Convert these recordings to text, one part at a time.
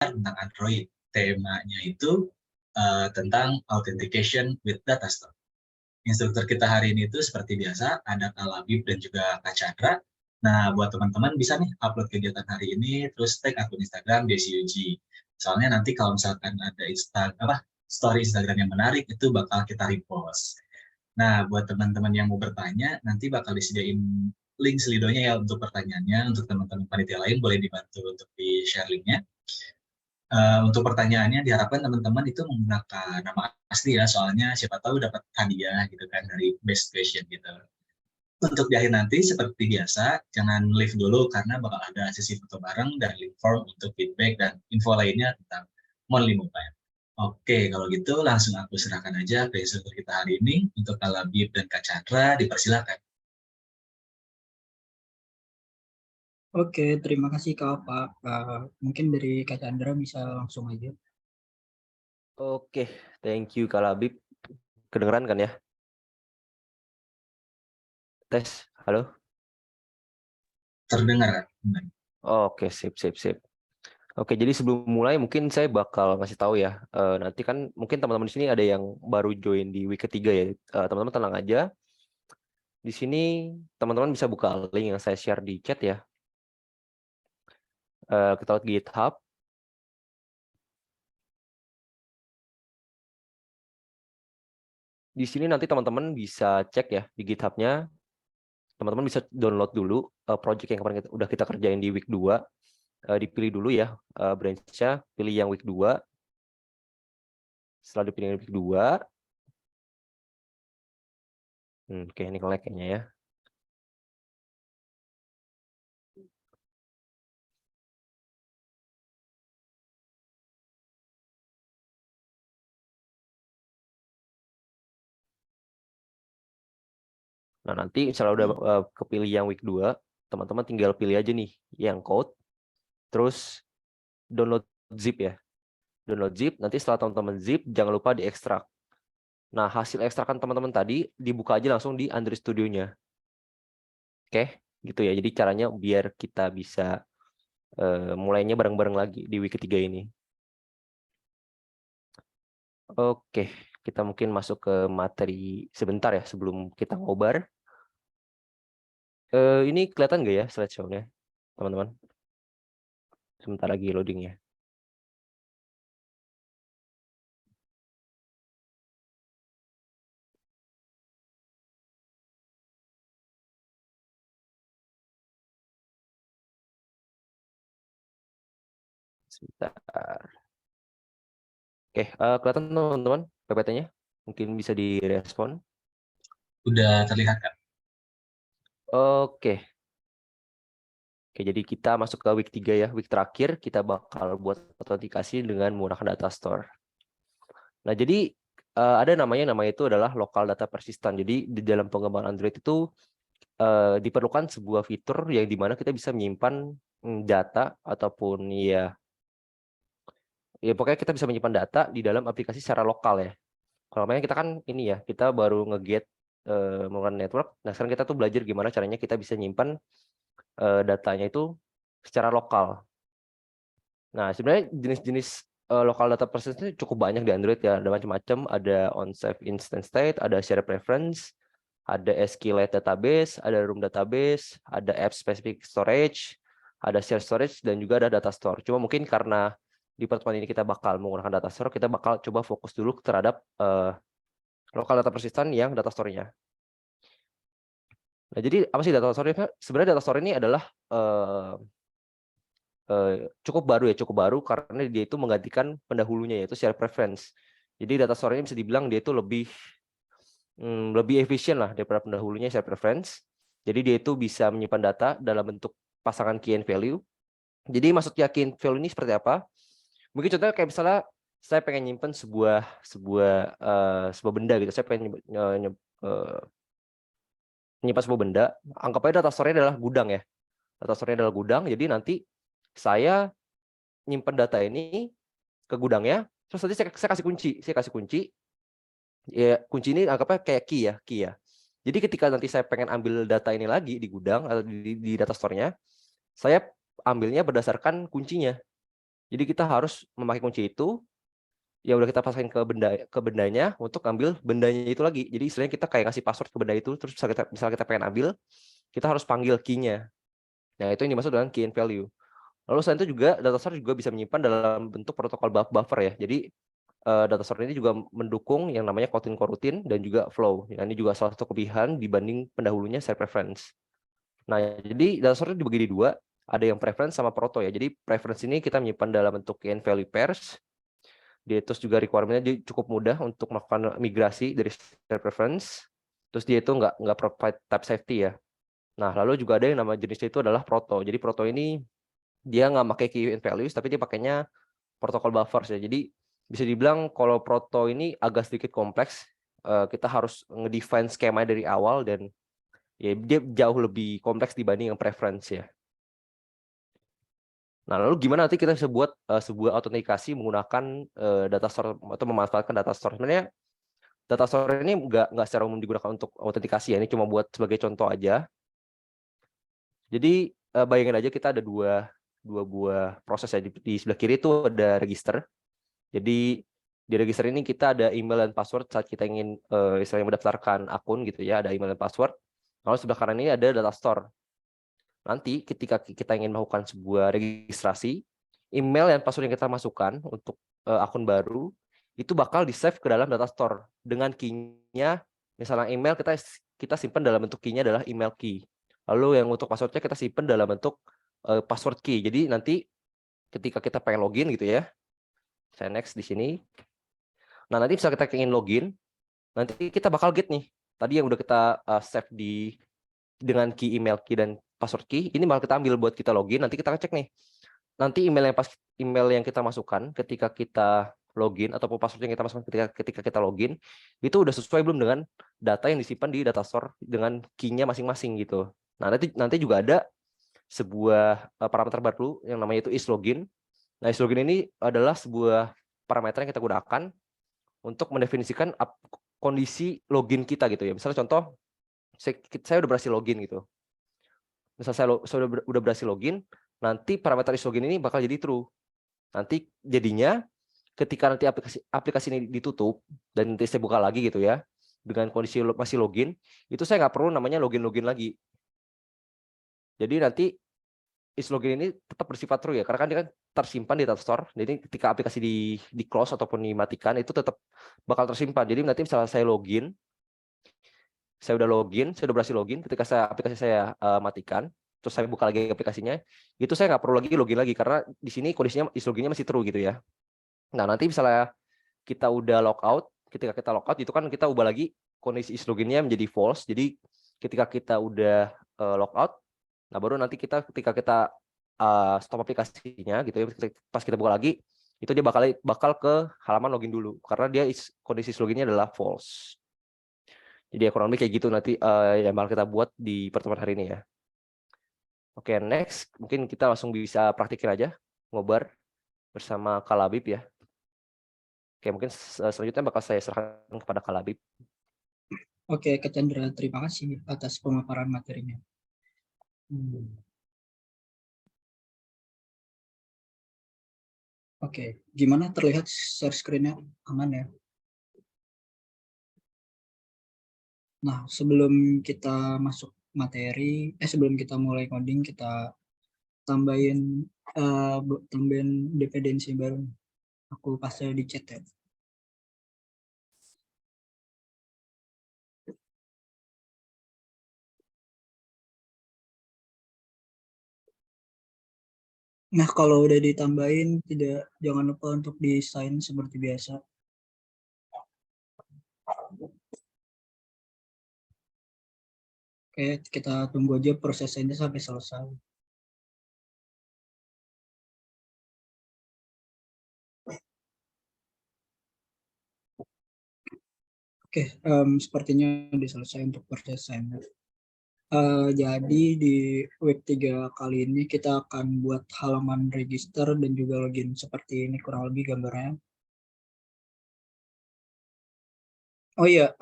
tentang Android. Temanya itu tentang authentication with data store. Instruktur kita hari ini itu seperti biasa, ada Kak Labib dan juga Kak Chandra. Nah, buat teman-teman bisa nih upload kegiatan hari ini, terus tag akun Instagram DCUG. Soalnya nanti kalau misalkan ada story Instagram yang menarik, itu bakal kita repost. Nah, buat teman-teman yang mau bertanya, nanti bakal disediain link Slido-nya ya untuk pertanyaannya. Untuk teman-teman panitia lain boleh dibantu untuk di-share linknya. Untuk pertanyaannya diharapkan teman-teman itu menggunakan nama asli ya, soalnya siapa tahu dapat hadiah gitu kan dari best question gitu. Untuk di akhir nanti seperti biasa, jangan leave dulu karena bakal ada sesi foto bareng dan link form untuk feedback dan info lainnya tentang Monly Mobile. Oke, kalau gitu langsung aku serahkan aja ke instruktur kita hari ini untuk Kak Labib dan Kak Chandra, dipersilakan. Oke, terima kasih Kak Pak. Mungkin dari Kak Chandra bisa langsung aja. Oke, thank you Kak Labib. Kedengeran kan ya? Tes, halo? Terdengar kan? Oke, sip. Oke, jadi sebelum mulai mungkin saya bakal ngasih tahu ya. Nanti kan mungkin teman-teman di sini ada yang baru join di week ketiga ya. Teman-teman tenang aja. Di sini teman-teman bisa buka link yang saya share di chat ya. Kita lihat GitHub. Di sini nanti teman-teman bisa cek ya di GitHub-nya. Teman-teman bisa download dulu project yang kemarin udah kita kerjain di week 2. Dipilih dulu ya branch-nya, pilih yang week 2. Setelah dipilih week 2, oke, ini nge-lag kayaknya ya. Nah, nanti misalnya udah kepilih yang week 2, teman-teman tinggal pilih aja nih yang code, terus download zip ya. Download zip, nanti setelah teman-teman zip, jangan lupa diekstrak. Nah, hasil ekstrakan teman-teman tadi dibuka aja langsung di Android Studio-nya. Oke, gitu ya. Jadi caranya biar kita bisa mulainya bareng-bareng lagi di week ketiga ini. Oke, kita mungkin masuk ke materi sebentar ya sebelum kita ngobar. Ini kelihatan nggak ya slideshow-nya, teman-teman? Sebentar lagi loading ya. Sebentar. Oke, kelihatan teman-teman PPT-nya? Mungkin bisa direspon. Udah terlihat kan? Oke. Oke, jadi kita masuk ke week 3 ya. Week terakhir kita bakal buat autentikasi dengan menggunakan data store. Nah, jadi ada namanya itu adalah local data persistent. Jadi di dalam pengembangan Android itu diperlukan sebuah fitur yang dimana kita bisa menyimpan data ataupun ya pokoknya kita bisa menyimpan data di dalam aplikasi secara lokal ya. Kalau main kita kan ini ya, kita baru nge-get menggunakan network. Nah, sekarang kita tuh belajar gimana caranya kita bisa nyimpan datanya itu secara lokal. Nah, sebenarnya jenis-jenis local data persistent itu cukup banyak di Android ya. Ada macam-macam, ada on-safe instance state, ada share preference, ada SQLite database, ada room database, ada app specific storage, ada share storage, dan juga ada data store. Cuma mungkin karena di pertemuan ini kita bakal menggunakan data store, kita bakal coba fokus dulu terhadap local data persistent yang data store-nya. Nah, jadi apa sih data store? Sebenarnya data store ini adalah cukup baru karena dia itu menggantikan pendahulunya yaitu share preference. Jadi data store ini bisa dibilang dia itu lebih efisien lah daripada pendahulunya share preference. Jadi dia itu bisa menyimpan data dalam bentuk pasangan key and value. Jadi maksudnya key and value ini seperti apa? Mungkin contohnya kayak misalnya saya pengen nyimpan sebuah benda gitu. Saya pengen menyimpan sebuah benda. Anggap aja data store-nya adalah gudang ya. Data store-nya adalah gudang. Jadi nanti saya nyimpan data ini ke gudangnya, terus nanti saya kasih kunci. Ya, kunci ini anggapnya kayak key ya. Jadi ketika nanti saya pengen ambil data ini lagi di gudang atau di data store-nya, saya ambilnya berdasarkan kuncinya. Jadi kita harus memakai kunci itu yang udah kita pasangin ke bendanya untuk ambil bendanya itu lagi. Jadi istilahnya kita kayak ngasih password ke benda itu, terus misalnya kita pengen ambil, kita harus panggil key-nya. Nah, itu yang dimaksud dengan key and value. Lalu selain itu juga data store juga bisa menyimpan dalam bentuk protokol buffer ya. Jadi data store ini juga mendukung yang namanya coroutine dan juga flow. Ya, ini juga salah satu kelebihan dibanding pendahulunya share preference. Nah, jadi data store dibagi di dua, ada yang preference sama proto ya. Jadi preference ini kita menyimpan dalam bentuk key and value pairs. Dia terus juga requirement-nya cukup mudah untuk melakukan migrasi dari share preference. Terus dia itu nggak provide type safety ya. Nah, lalu juga ada yang nama jenisnya itu adalah proto. Jadi proto ini dia nggak pakai key and values, tapi dia pakainya protokol buffers ya. Jadi bisa dibilang kalau proto ini agak sedikit kompleks. Kita harus ngedefine skema dari awal dan ya dia jauh lebih kompleks dibanding yang preference ya. Nah, lalu gimana nanti kita bisa buat sebuah autentikasi menggunakan data store atau memanfaatkan data store? Sebenarnya data store ini nggak secara umum digunakan untuk autentikasi ya. Ini cuma buat sebagai contoh aja. Jadi bayangin aja kita ada dua buah proses ya. Di sebelah kiri itu ada register. Jadi di register ini kita ada email dan password saat kita ingin istilahnya mendaftarkan akun gitu ya, ada email dan password. Lalu sebelah kanan ini ada data store. Nanti ketika kita ingin melakukan sebuah registrasi, email dan password yang kita masukkan untuk akun baru itu bakal di-save ke dalam data store dengan key-nya. Misalnya email kita simpan dalam bentuk key-nya adalah email key. Lalu yang untuk password-nya kita simpan dalam bentuk password key. Jadi nanti ketika kita pengen login gitu ya, saya next di sini. Nah, nanti bisa kita ingin login, nanti kita bakal get nih. Tadi yang udah kita save dengan key email key dan password key, ini bakal kita ambil buat kita login. Nanti kita cek nih. Nanti email yang kita masukkan ketika kita login ataupun password yang kita masukkan ketika kita login itu udah sesuai belum dengan data yang disimpan di data store dengan key-nya masing-masing gitu. Nah, nanti juga ada sebuah parameter baru yang namanya itu isLogin. Nah, isLogin ini adalah sebuah parameter yang kita gunakan untuk mendefinisikan kondisi login kita gitu ya. Misalnya contoh, saya udah berhasil login gitu. Misal saya udah berhasil login, nanti parameter isLogin ini bakal jadi true. Nanti jadinya ketika nanti aplikasi ini ditutup dan nanti saya buka lagi gitu ya, dengan kondisi masih login, itu saya nggak perlu namanya login lagi. Jadi nanti isLogin ini tetap bersifat true ya, karena kan dia kan tersimpan di data store. Jadi ketika aplikasi di close ataupun dimatikan itu tetap bakal tersimpan. Jadi nanti misalnya saya udah login, saya udah berhasil login, ketika aplikasi saya matikan, terus saya buka lagi aplikasinya, itu saya nggak perlu lagi login lagi karena di sini kondisinya isLoginnya masih true gitu ya. Nah, nanti misalnya kita udah logout, ketika kita logout itu kan kita ubah lagi kondisi isLoginnya menjadi false. Jadi ketika kita udah logout, nah baru nanti ketika kita stop aplikasinya gitu ya, pas kita buka lagi, itu dia bakal ke halaman login dulu karena dia kondisi isLoginnya adalah false. Jadi kurang lebih kayak gitu nanti yang bakal kita buat di pertemuan hari ini ya. Oke, next mungkin kita langsung bisa praktikin aja ngobar bersama Kak Labib ya. Oke, mungkin selanjutnya bakal saya serahkan kepada Kak Labib. Oke, Kak Chandra, terima kasih atas pemaparan materinya. Oke, gimana terlihat share screen-nya aman ya? Nah, sebelum kita masuk materi, sebelum kita mulai coding, kita tambahin dependensi baru. Aku kasih di chat ya. Nah, kalau udah ditambahin, jangan lupa untuk di-sign seperti biasa. Oke, kita tunggu aja prosesnya sampai selesai. Oke, sepertinya udah selesai untuk prosesnya. Jadi di week 3 kali ini kita akan buat halaman register dan juga login seperti ini kurang lebih gambarnya. Oh iya,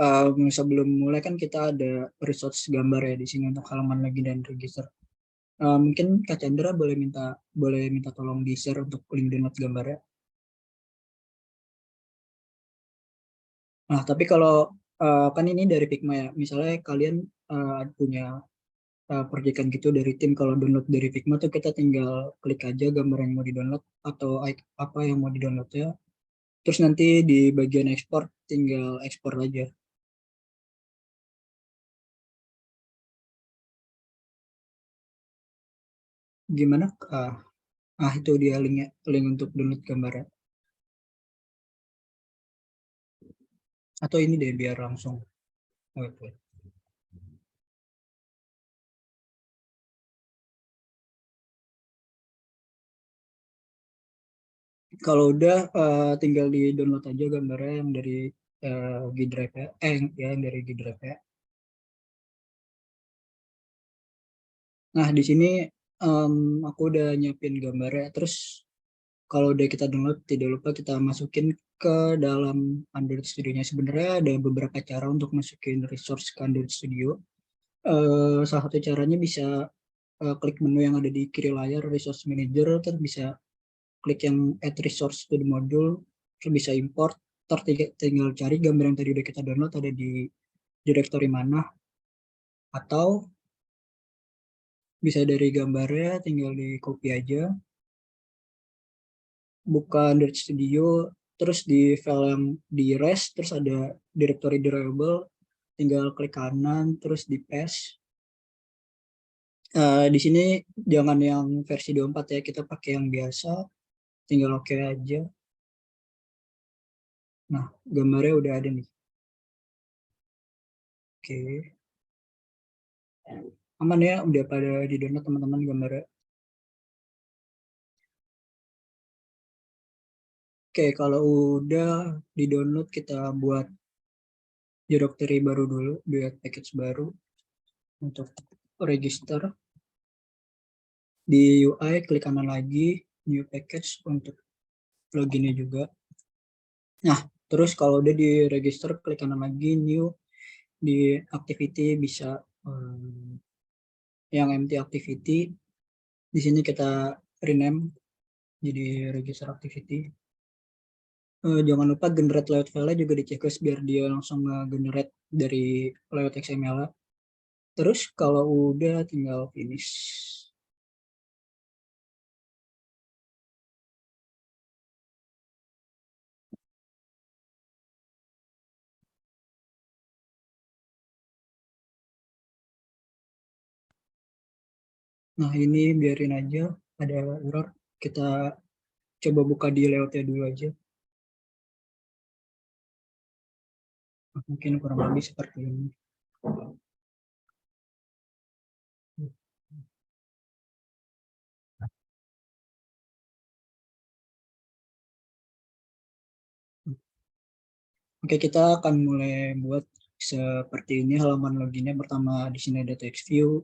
sebelum mulai kan kita ada resource gambar ya di sini untuk halaman login dan register. Mungkin Kak Chandra boleh minta tolong di-share untuk link download gambarnya. Nah, tapi kalau kan ini dari Figma ya, misalnya kalian punya proyekan gitu dari tim, kalau download dari Figma tuh kita tinggal klik aja gambar yang mau di-download atau apa yang mau di-download ya. Terus nanti di bagian ekspor tinggal ekspor aja. Gimana? Itu dia linknya, link untuk download gambarnya. Atau ini deh biar langsung. Wait, wait. Kalau udah tinggal di download aja gambarnya yang dari G Drive ya, yang dari G Drive ya. Nah di sini aku udah nyiapin gambarnya. Terus kalau udah kita download, tidak lupa kita masukin ke dalam Android Studio-nya. Sebenarnya ada beberapa cara untuk masukin resource ke Android Studio. Salah satu caranya bisa klik menu yang ada di kiri layar Resource Manager, terus bisa klik yang Add Resource to the Module, terus bisa import, terus tinggal cari gambar yang tadi udah kita download ada di directory mana, atau bisa dari gambarnya tinggal di copy aja, buka Android Studio, terus di file yang di rest, terus ada directory drawable, tinggal klik kanan, terus di paste. Di sini jangan yang versi 24 ya, kita pakai yang biasa, tinggal oke aja. Nah, gambarnya udah ada nih. Oke. Aman ya, udah pada di download teman-teman gambarnya. Oke, kalau udah di download kita buat directory baru dulu, buat package baru untuk register. Di UI klik kanan lagi, new package untuk loginnya juga. Nah, terus kalau udah di register klik kanan lagi, new, di activity bisa yang empty activity. Di sini kita rename jadi register activity. Jangan lupa generate layout file juga di checklist biar dia langsung generate dari layout XML. Terus kalau udah tinggal finish. Nah ini biarin aja ada error. Kita coba buka di layoutnya dulu aja. Mungkin kurang lebih seperti ini. Oke, kita akan mulai buat seperti ini halaman loginnya. Pertama di sini ada text view,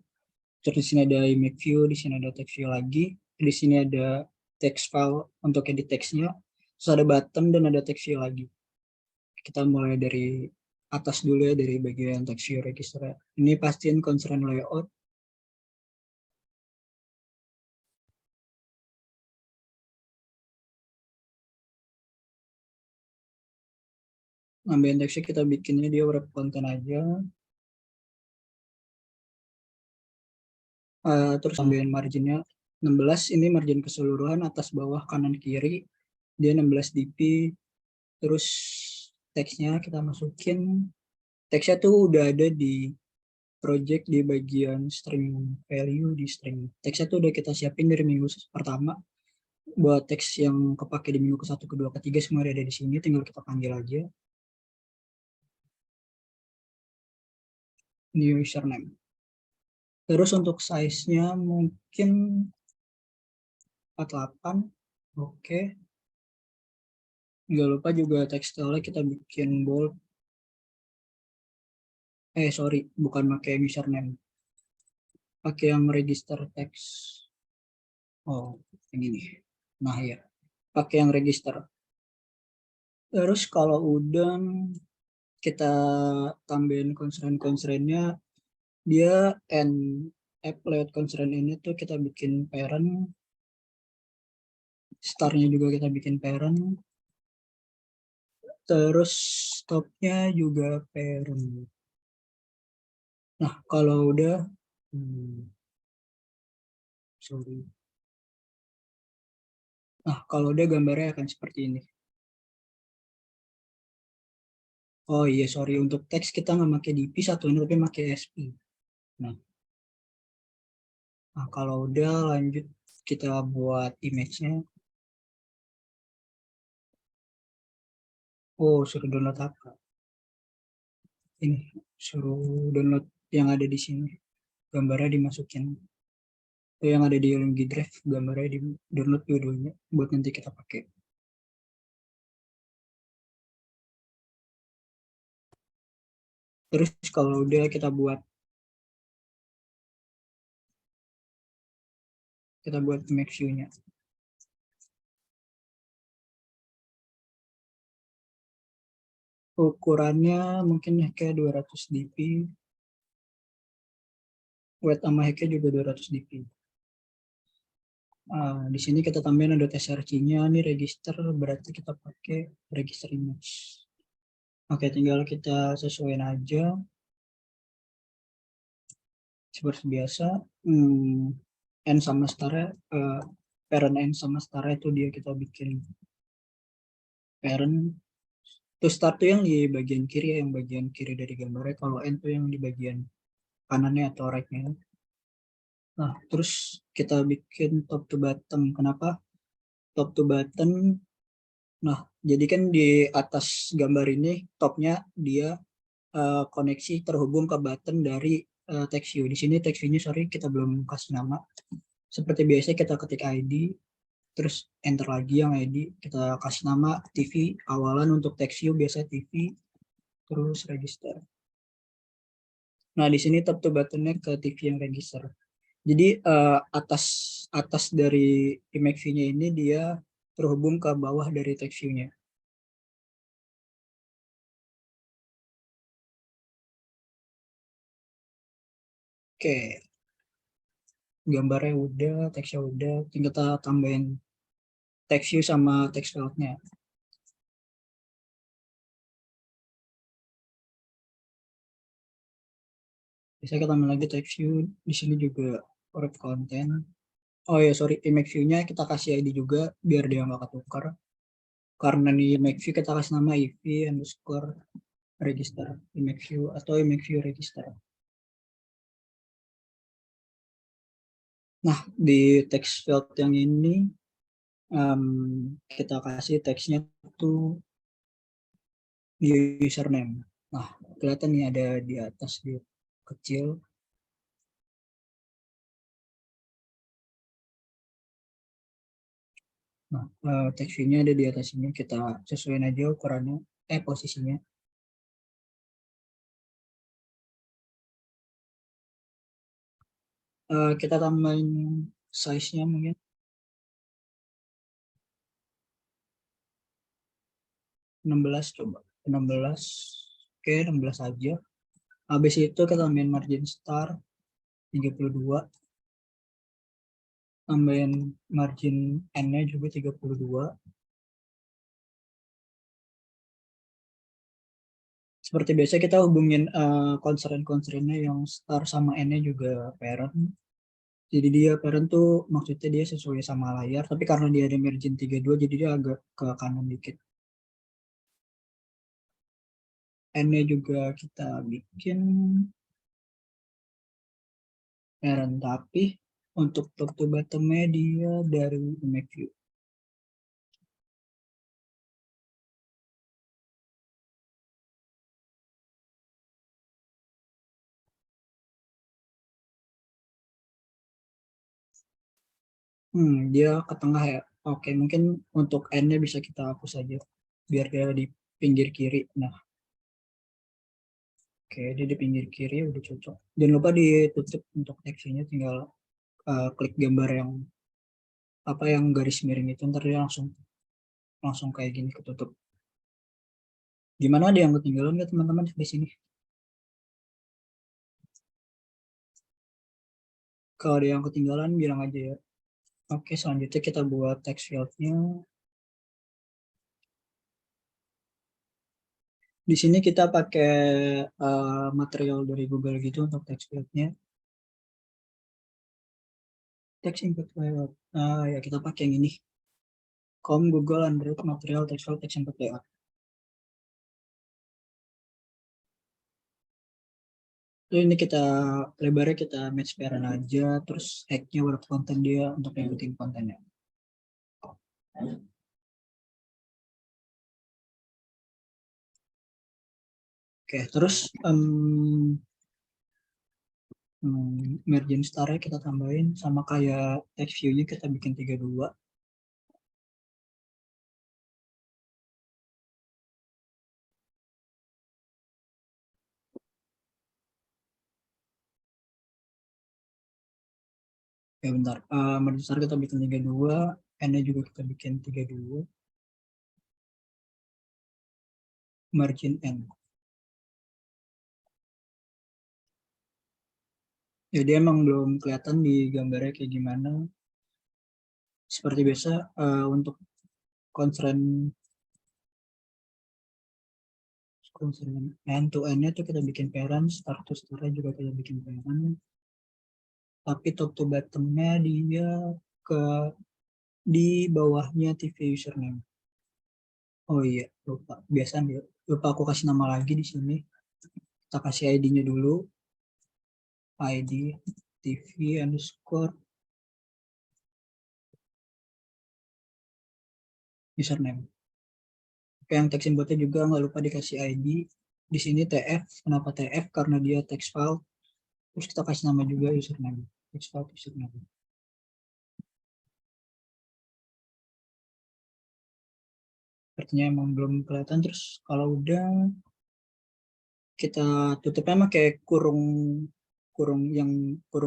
terus di sini ada image view, di sini ada text view lagi, di sini ada text file untuk edit teksnya, terus ada button dan ada text view lagi. Kita mulai dari atas dulu ya, dari bagian text view register. Ini pastiin constraint layout. Ambil teksnya kita bikinnya dia wrap konten aja. Terus ambil marginnya 16, ini margin keseluruhan atas bawah kanan kiri, dia 16 dp. Terus teksnya kita masukin, teksnya tuh udah ada di project di bagian string value di string. Teksnya tuh udah kita siapin dari minggu pertama. Buat teks yang kepake di minggu ke-1, ke-2, ke-3 semua ada di sini, tinggal kita panggil aja. New username. Terus untuk size-nya mungkin 48. Oke. Nggak lupa juga tekstilnya kita bikin bold. Sorry, bukan pakai username. Pakai yang register text. Oh, ini nih. Nah ya, pakai yang register. Terus kalau udah kita tambahin constraint-constraintnya, dia and app layout constraint ini tuh kita bikin parent, startnya juga kita bikin parent, terus stopnya juga parent. Nah, kalau udah, sorry. Nah, kalau udah gambarnya akan seperti ini. Oh iya, sorry, untuk teks kita nggak pakai DP satu ini, tapi pakai SP. Nah, kalau udah lanjut kita buat image-nya. Oh, suruh download apa? Ini, suruh download yang ada di sini. Gambarnya dimasukin. Yang ada di Link Drive, gambarnya di download dua-duanya buat nanti kita pakai. Terus kalau udah kita buat image view-nya. Ukurannya mungkin kayak 200 dp. Weight sama height-nya juga 200 dp. Di sini kita tambahin ada src-nya, nih register, berarti kita pakai register image. Oke, tinggal kita sesuaiin aja. Seperti biasa, n sama star, parent n sama star itu dia kita bikin parent. To start tuh yang di bagian kiri, yang bagian kiri dari gambarnya. Kalau n tuh yang di bagian kanannya atau right-nya. Nah, terus kita bikin top to bottom. Kenapa top to bottom? Nah, jadi kan di atas gambar ini topnya dia koneksi terhubung ke button dari text view. Di sini text view-nya sorry kita belum kasih nama. Seperti biasa kita ketik ID, terus enter lagi yang ID, kita kasih nama TV awalan untuk text view biasa TV, terus register. Nah, di sini top to button-nya ke TV yang register. Jadi atas dari image view-nya ini dia terhubung ke bawah dari text view-nya. Oke, gambarnya udah, teksnya udah, tinggal kita tambahin text view sama text field-nya. Bisa kita tambah lagi text view, di sini juga wrap content. Oh ya, sorry, image view-nya kita kasih ID juga biar dia nggak ketukar. Karena di image view kita kasih nama IV underscore register image view atau image view register. Nah, di text field yang ini kita kasih teksnya tuh username. Nah, kelihatan nih ada di atas di kecil. Nah, text view-nya ada di atas ini, kita sesuaiin aja ukurannya, posisinya. Kita tambahin size-nya mungkin. 16 coba. 16. Oke, 16 aja. Habis itu kita tambahin margin star 32. Tambahin margin N-nya juga 32. Seperti biasa kita hubungin constraint-constraint-nya yang star sama N-nya juga parent. Jadi dia parent tuh maksudnya dia sesuai sama layar, tapi karena dia ada margin 32 jadi dia agak ke kanan dikit. N-nya juga kita bikin parent, tapi untuk top to bottom-nya dia dari image view. Dia ke tengah ya. Oke, mungkin untuk N-nya bisa kita hapus aja biar dia di pinggir kiri. Nah, oke, dia di pinggir kiri udah cocok. Jangan lupa ditutup untuk teksnya, tinggal klik gambar yang yang garis miring itu, ntar dia langsung kayak gini ketutup. Gimana, ada yang ketinggalan nggak teman-teman di sini? Kalau ada yang ketinggalan bilang aja ya. Oke, selanjutnya kita buat text field-nya. Di sini kita pakai material dari Google gitu untuk text field-nya. Text input layout. Ya kita pakai yang ini. Google Android material text field text input layout. Lalu ini kita lebarnya kita match parent aja, terus hack-nya word konten dia untuk ngikutin kontennya. Oke, terus margin star-nya kita tambahin sama kayak text view-nya kita bikin 32. Ya bentar, margin star kita bikin 32, N-nya juga kita bikin 32. Margin N. Jadi emang belum kelihatan di gambarnya kayak gimana. Seperti biasa untuk constraint end to end-nya tuh kita bikin parent, start to start juga kita bikin parent. Tapi top to bottom-nya dia di bawahnya TV username. Oh iya, lupa. Biasa lupa aku kasih nama lagi di sini. Kita kasih ID-nya dulu. ID TV underscore username. Oke, yang text input-nya juga nggak lupa dikasih ID. Di sini TF. Kenapa TF? Karena dia text file. Terus kita kasih nama juga username. Text file username. Sepertinya emang belum kelihatan. Terus kalau udah kita tutupnya pakai kurung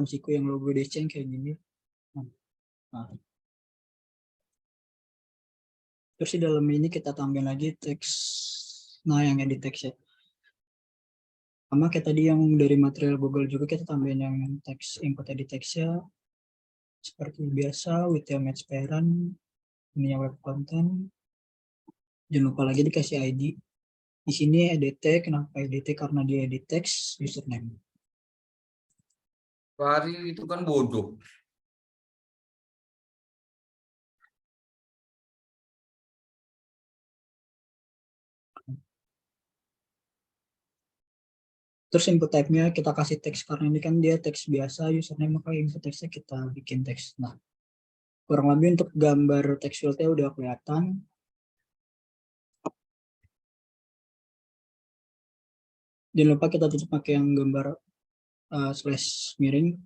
siku yang logo DC yang kayak gini. Nah. Terus di dalam ini kita tambahin lagi teks. Nah, yang edit teks ya. Sama kayak tadi yang dari material Google juga kita tambahin yang teks input edit teksnya seperti biasa with your match parent, ini yang web content. Jangan lupa lagi dikasih ID. Di sini EDT, kenapa EDT? Karena dia edit text username. Fahri itu kan bodoh. Terus input type-nya kita kasih teks karena ini kan dia teks biasa username, maka input teksnya kita bikin teks. Nah, kurang lebih untuk gambar text field-nya udah kelihatan. Jangan lupa kita tutup pakai yang gambar slash miring.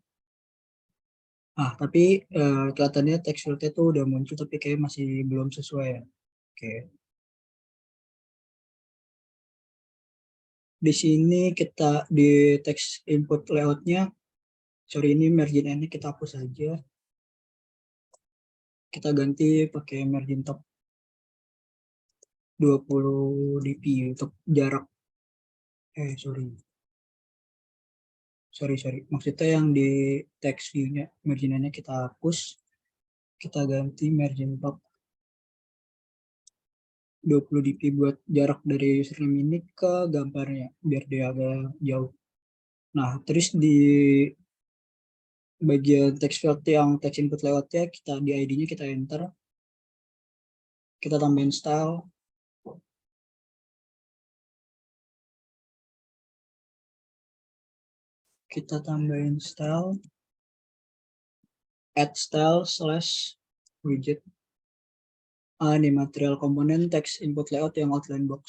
Tapi kelihatannya text field-nya tuh udah muncul tapi kayak masih belum sesuai ya. Oke. Di sini kita di text input layout-nya, sorry ini margin N kita hapus aja. Kita ganti pakai margin top 20 dp untuk jarak. Sorry. Maksudnya yang di text view-nya margin N kita hapus. Kita ganti margin top 20 dp buat jarak dari username ini ke gambarnya biar dia agak jauh. Nah, terus di bagian text field yang text input layout-nya kita di ID-nya kita enter. Kita tambahin style. Kita tambahin style. Add style / widget. Ini material komponen text input layout yang outline box.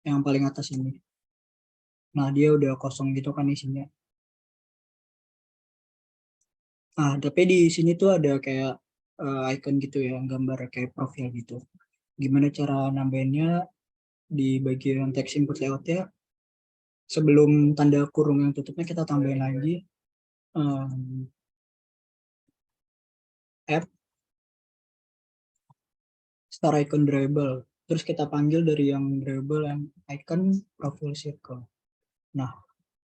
Yang paling atas ini. Nah, dia udah kosong gitu kan isinya. Tapi di sini tuh ada kayak icon gitu ya, gambar kayak profil gitu. Gimana cara nambahinnya di bagian text input layout-nya? Sebelum tanda kurung yang tutupnya kita tambahin lagi app star icon drawable. Terus kita panggil dari yang drawable yang icon profile circle. Nah,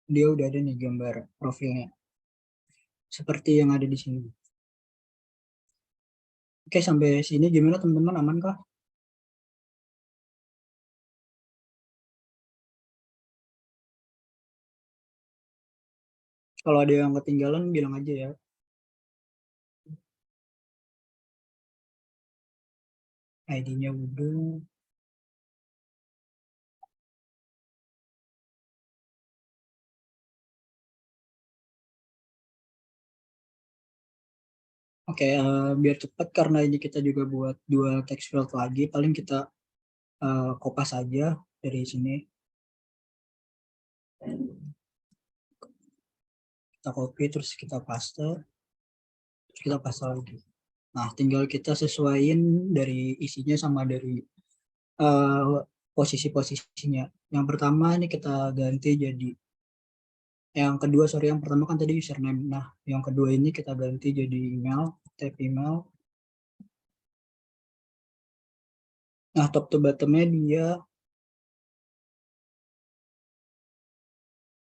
dia udah ada nih gambar profilnya. seperti yang ada di sini. Oke, sampai sini gimana teman-teman, aman kah? Kalau ada yang ketinggalan bilang aja ya. ID-nya udah. Oke, biar cepat karena ini kita juga buat 2 text field lagi, paling kita kopas aja dari sini. Kita copy terus kita paste, terus kita paste lagi. Nah, tinggal kita sesuaiin dari isinya sama dari posisi-posisinya. Yang pertama ini kita ganti jadi, yang kedua sorry, yang pertama kan tadi username. Nah, yang kedua ini kita ganti jadi email, tab email. Nah, top to bottomnya dia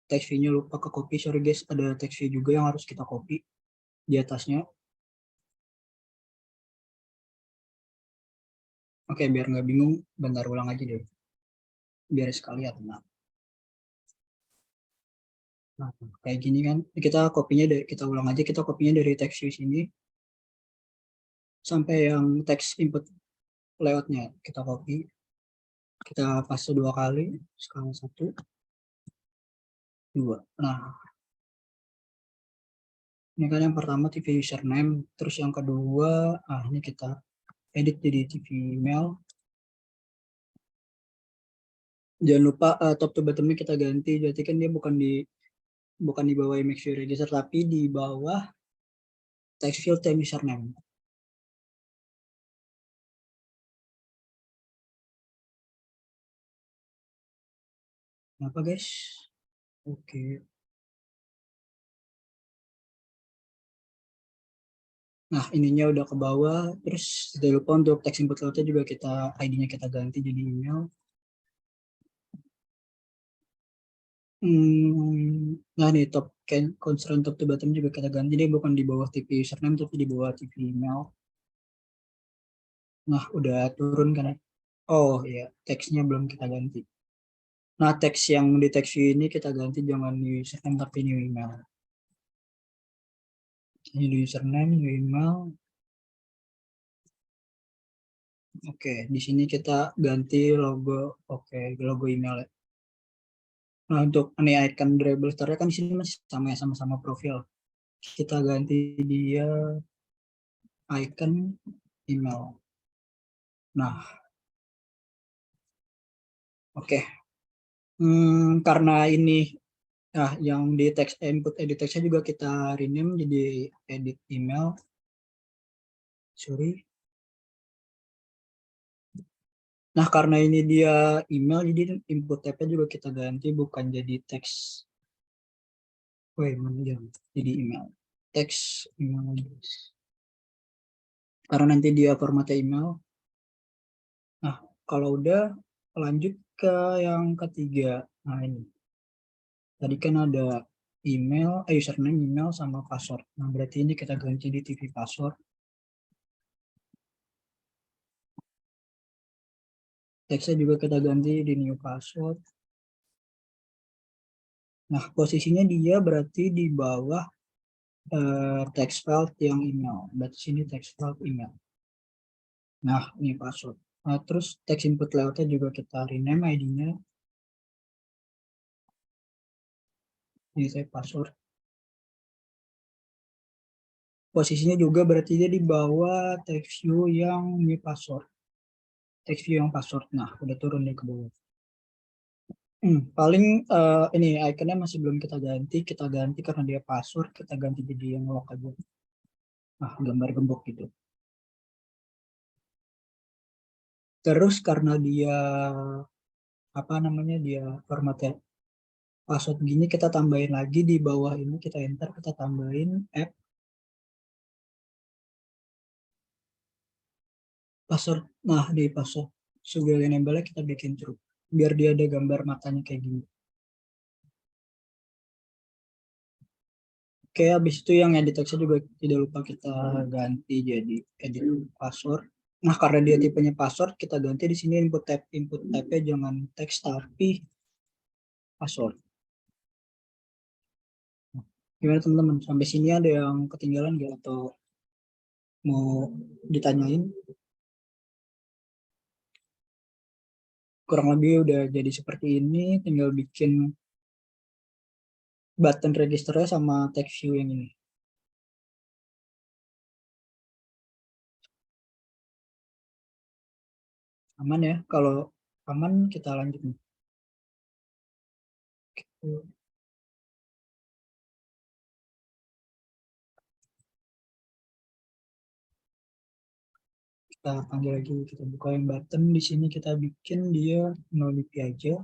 text view-nya lupa ke copy, sorry guys, ada text view juga yang harus kita copy di atasnya. Oke, biar nggak bingung, bentar ulang aja deh. Biar sekalian. Nah, kayak gini kan, kita kopinya dari, kita ulang aja, kita kopinya dari text view sini sampai yang text input layoutnya kita copy, kita paste 2 kali, skala 1, 2. Nah, ini kan yang pertama TV username, terus yang kedua, ini kita edit jadi TV email. Jangan lupa top to bottomnya kita ganti, jadi kan dia bukan di bawah make sure register, tapi di bawah text field time username. Kenapa guys? Oke. Nah, ininya udah ke bawah, terus jangan lupa untuk text input layoutnya juga kita ID-nya kita ganti jadi email. Nah nih top constraint top to bottom juga kita ganti, dia bukan di bawah TP username tapi di bawah TP email. Nah, udah turun kan? Oh iya, teksnya belum kita ganti. Nah, teks yang di teks view ini kita ganti, jangan new username tapi new email. Ini new username, new email. Oke, di sini kita ganti logo, oke, logo email ya. Nah, untuk ini icon dribble star kan di sini masih sama ya, sama-sama profil. Kita ganti dia icon email. Nah, oke. Karena ini, yang di text input edit textnya juga kita rename jadi edit email. Sorry. Nah, karena ini dia email, jadi input tab-nya juga kita ganti bukan jadi teks. Jadi email. Teks email. Karena nanti dia formatnya email. Nah, kalau udah lanjut ke yang ketiga. Nah, ini. Tadi kan ada email, username, email, sama password. Nah, berarti ini kita ganti di TV password. Teksnya juga kita ganti di new password. Nah, posisinya dia berarti di bawah text field yang email. Berarti sini text field email. Nah, ini password. Nah, terus text input layoutnya juga kita rename ID-nya. Ini saya password. Posisinya juga berarti dia di bawah text view yang new password. Text view yang password. Nah, udah turun nih ke bawah. Paling ini iconnya masih belum kita ganti karena dia password, kita ganti jadi yang lock aja. Nah, gambar gembok gitu. Terus karena dia dia formatnya password gini, kita tambahin lagi di bawah ini, kita enter, kita tambahin app password. Nah, di password sudah enable kita bikin true biar dia ada gambar matanya kayak gini. Oke, habis itu yang edit text juga tidak lupa kita ganti jadi edit password. Nah, karena dia tipenya password, kita ganti di sini input type-nya jangan teks tapi password. Gimana teman-teman? Sampai sini ada yang ketinggalan nggak atau mau ditanyain? Kurang lebih udah jadi seperti ini, tinggal bikin button registernya sama text view yang ini. Aman ya? Kalau aman kita lanjut nih. Kita panggil lagi, kita buka yang button. Di sini kita bikin dia no DP aja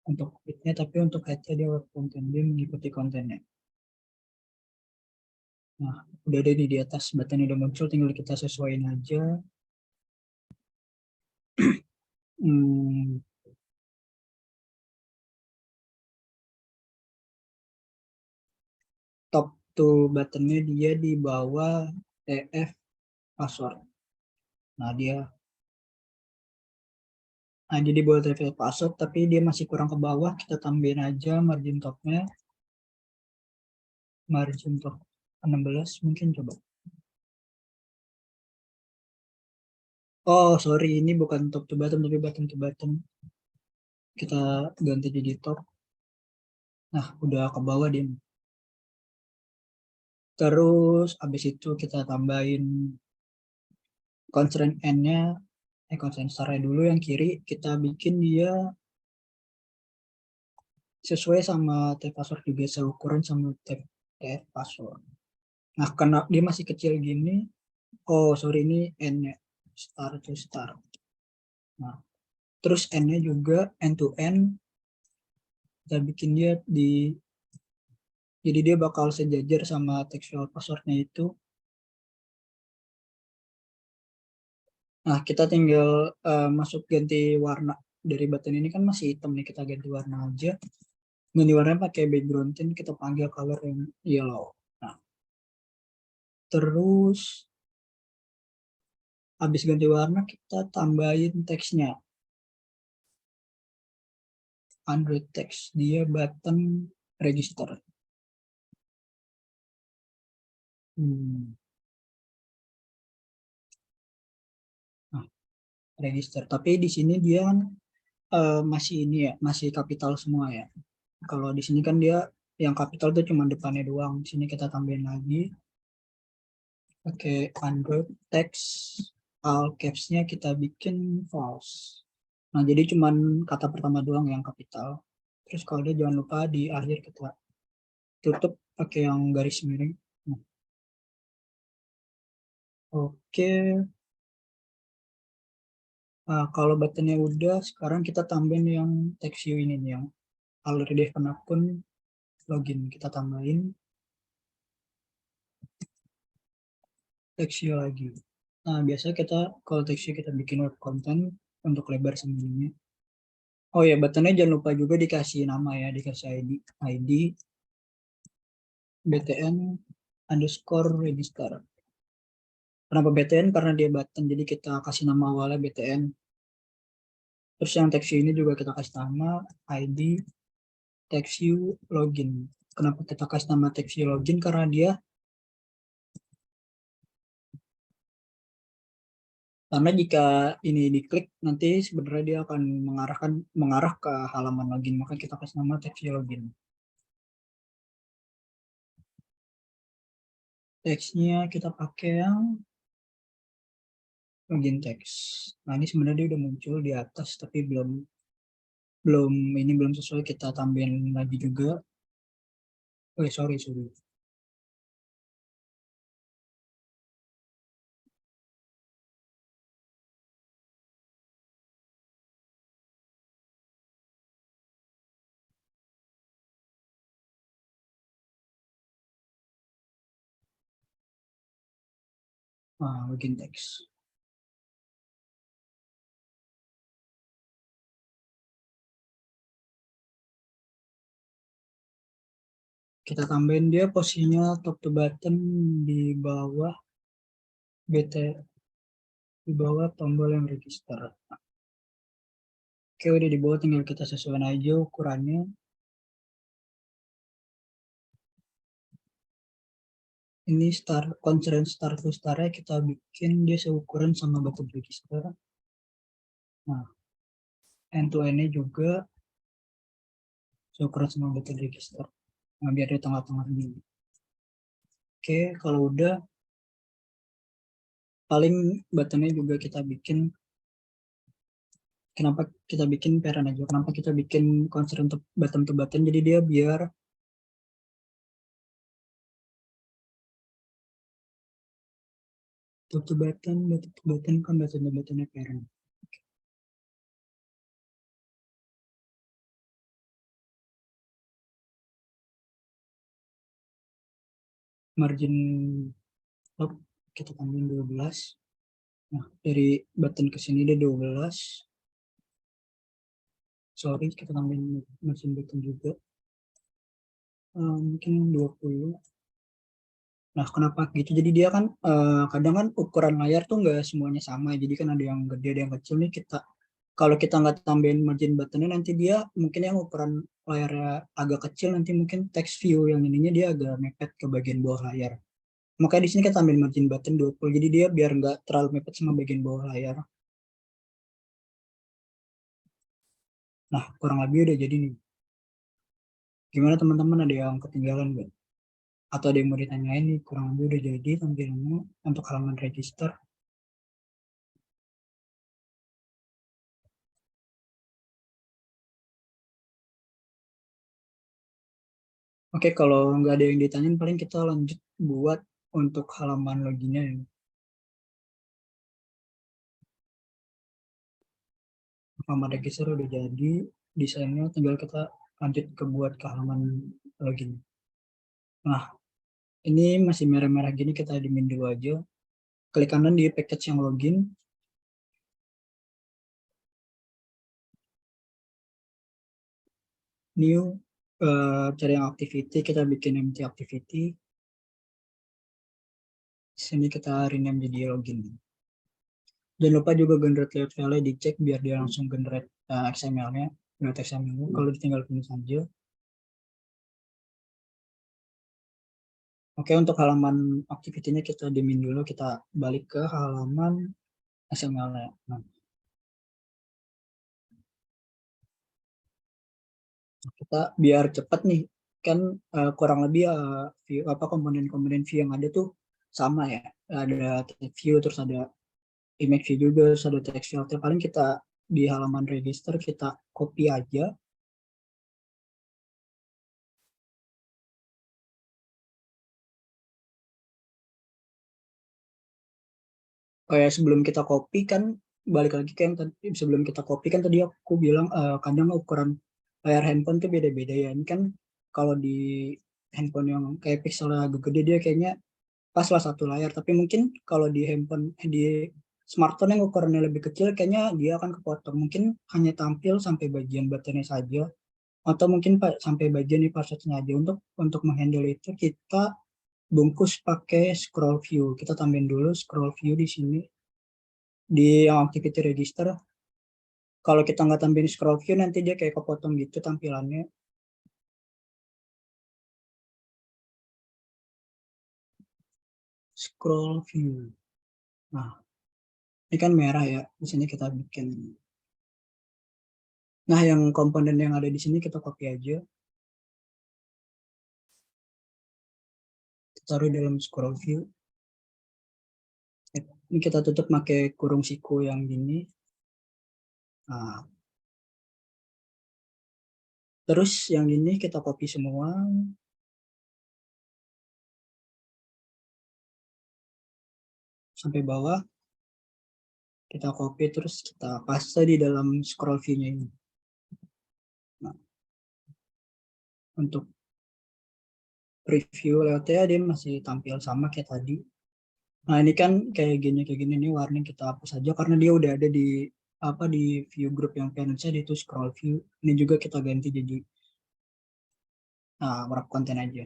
untuk fitnya, tapi untuk headnya dia web content, dia mengikuti kontennya. Nah, udah ada di atas, button udah muncul, tinggal kita sesuaiin aja. Top to buttonnya dia di bawah TF password. Nah, jadi di bawah TF password, tapi dia masih kurang ke bawah, kita tambahin aja margin topnya. Margin top 16 mungkin coba. Oh, sorry, ini bukan top to bottom, tapi bottom to bottom. Kita ganti jadi top. Nah, udah ke bawah dia. Terus, habis itu kita tambahin constraint n-nya, constraint star-nya dulu yang kiri, kita bikin dia sesuai sama type password juga, seukuran sama type password. Nah, karena dia masih kecil gini, oh sorry ini n-nya, star to star. Nah, terus n-nya juga end to end, kita bikin dia jadi dia bakal sejajar sama textual passwordnya itu. Nah, kita tinggal masuk ganti warna dari button ini kan masih hitam nih, kita ganti warna aja. Ganti warnanya pakai background tint, kita panggil color yang yellow. Nah, terus habis ganti warna kita tambahin teksnya. Android text, dia button register. Nah, register. Tapi di sini dia kan masih ini ya, masih kapital semua ya. Kalau di sini kan dia yang kapital tuh cuma depannya doang. Di sini kita tambahin lagi pakai Android text, all caps-nya kita bikin false. Nah, jadi cuma kata pertama doang yang kapital. Terus kalau dia jangan lupa di akhir kita tutup pakai yang garis miring. Nah, oke. Nah, kalau buttonnya udah, sekarang kita tambahin yang text view ini nih, yang already have an akun login. Kita tambahin text view lagi. Nah, biasa kita kalau text view kita bikin web content untuk lebar sembunyinya. Oh ya, buttonnya jangan lupa juga dikasih nama ya, dikasih ID btn underscore register. Kenapa btn? Karena dia button, jadi kita kasih nama awalnya btn. Terus yang text view ini juga kita kasih nama ID text view login. Kenapa kita kasih nama text view login? Karena dia karena jika ini diklik nanti sebenarnya dia akan mengarah ke halaman login, maka kita kasih nama text view login. Teksnya kita pakai yang login text. Nah, ini sebenarnya dia udah muncul di atas tapi belum sesuai, kita tambahin lagi juga. Oh, sorry. Nah, login text. Kita tambahin dia posisinya top to bottom di bawah di bawah tombol yang register. Oke, udah di bawah, tinggal kita sesuaikan aja ukurannya. Ini constraint start to start kita bikin dia seukuran sama button register. Nah, end to end-nya juga seukuran sama button register. Nah, biar di tengah-tengah ini. Oke, kalau udah, paling buttonnya juga kita bikin. Kenapa kita bikin parent aja? Kenapa kita bikin constraint button to button? Jadi dia biar top to button kan buttonnya parent. Margin top kita tambahin 12. Nah, dari button ke sini dia 12. Sorry, kita tambahin margin button juga. Mungkin 20. Nah, kenapa gitu? Jadi dia kan kadang kan ukuran layar tuh nggak semuanya sama. Jadi kan ada yang gede, ada yang kecil nih. Kalau kita nggak tambahin margin buttonnya, nanti dia mungkin yang ukuran layarnya agak kecil, nanti mungkin text view yang ininya dia agak mepet ke bagian bawah layar. Makanya di sini kita tambahin margin button 20. Jadi dia biar nggak terlalu mepet sama bagian bawah layar. Nah, kurang lebih udah jadi nih. Gimana teman-teman, ada yang ketinggalan nggak? Atau ada yang mau ditanyain nih, kurang lebih udah jadi tampilannya untuk halaman register. Oke, kalau nggak ada yang ditanyain, paling kita lanjut buat untuk halaman loginnya ya. Halaman register udah jadi, desainnya tinggal kita lanjut ke buat ke halaman login. Nah, ini masih merah-merah gini, kita admin dulu aja. Klik kanan di package yang login. New, cari yang activity, kita bikin empty activity. Di sini kita rename jadi login. Jangan lupa juga generate layout file dicek biar dia langsung generate XML-nya. Generate XML-nya, kalau ditinggal finish saja. Oke, untuk halaman activity-nya kita dimin dulu, kita balik ke halaman XML-nya. Nah, kita biar cepat nih, kan kurang lebih view komponen-komponen view yang ada tuh sama ya. Ada text view, terus ada image view juga, terus ada text filter. Paling kita di halaman register kita copy aja. Kayak sebelum kita copy kan, balik lagi ke yang tadi, sebelum kita copy kan tadi aku bilang kadang ukuran layar handphone tuh beda-beda ya. Ini kan kalau di handphone yang kayak pixelnya agak gede, dia kayaknya pas lah satu layar. Tapi mungkin kalau di handphone, di smartphone yang ukurannya lebih kecil, kayaknya dia akan kepotong. Mungkin hanya tampil sampai bagian buttonnya saja, atau mungkin sampai bagian di passwordnya aja. Untuk menghandle itu kita bungkus pakai scroll view. Kita tambahin dulu scroll view di sini di yang activity register. Kalau kita nggak tambahin scroll view, nanti dia kayak kepotong gitu tampilannya. Scroll view. Nah, ini kan merah ya. Di sini kita bikin. Nah, yang komponen yang ada di sini kita copy aja. Kita taruh dalam scroll view. Ini kita tutup pakai kurung siku yang gini. Nah, terus yang ini kita copy semua. Sampai bawah. Kita copy terus kita paste di dalam scroll view-nya ini. Nah, untuk preview layoutnya dia masih tampil sama kayak tadi. Nah, ini kan kayak gini nih, warning kita hapus aja karena dia udah ada di di view group yang parent side itu scroll view. Ini juga kita ganti jadi Nah, wrap konten aja.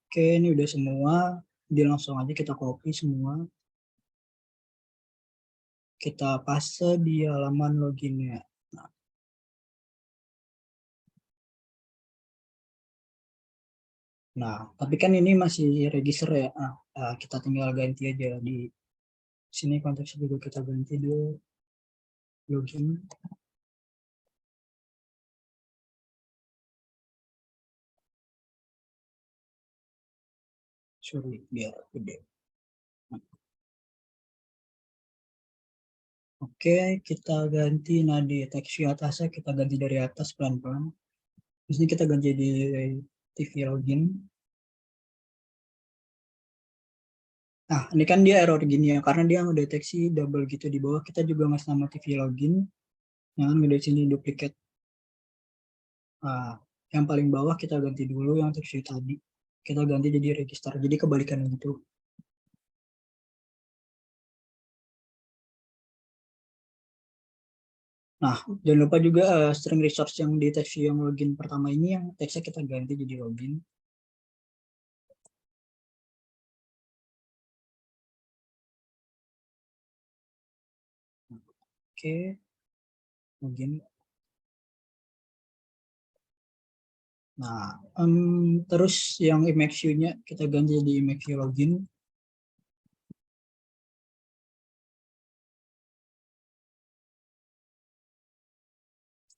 Oke, ini udah semua. Jadi langsung aja kita copy semua. Kita paste di halaman loginnya. Nah, tapi kan ini masih register ya. Kita tinggal ganti aja di sini, konteksnya juga kita ganti di login. Sorry, biar gede. Oke, kita ganti. Nah, di teks view atasnya kita ganti dari atas pelan-pelan. Di sini kita ganti di TV login. Nah, ini kan dia error gini ya, karena dia ngedeteksi double gitu di bawah. Kita juga ngasih nama TV login. Jangan di sini duplicate. Nah, yang paling bawah kita ganti dulu yang teks view tadi. Kita ganti jadi register. Jadi kebalikan gitu. Nah, jangan lupa juga string resource yang di teks view yang login pertama ini yang teksnya kita ganti jadi login. Oke, login. Nah, terus yang image view-nya kita ganti jadi image view login.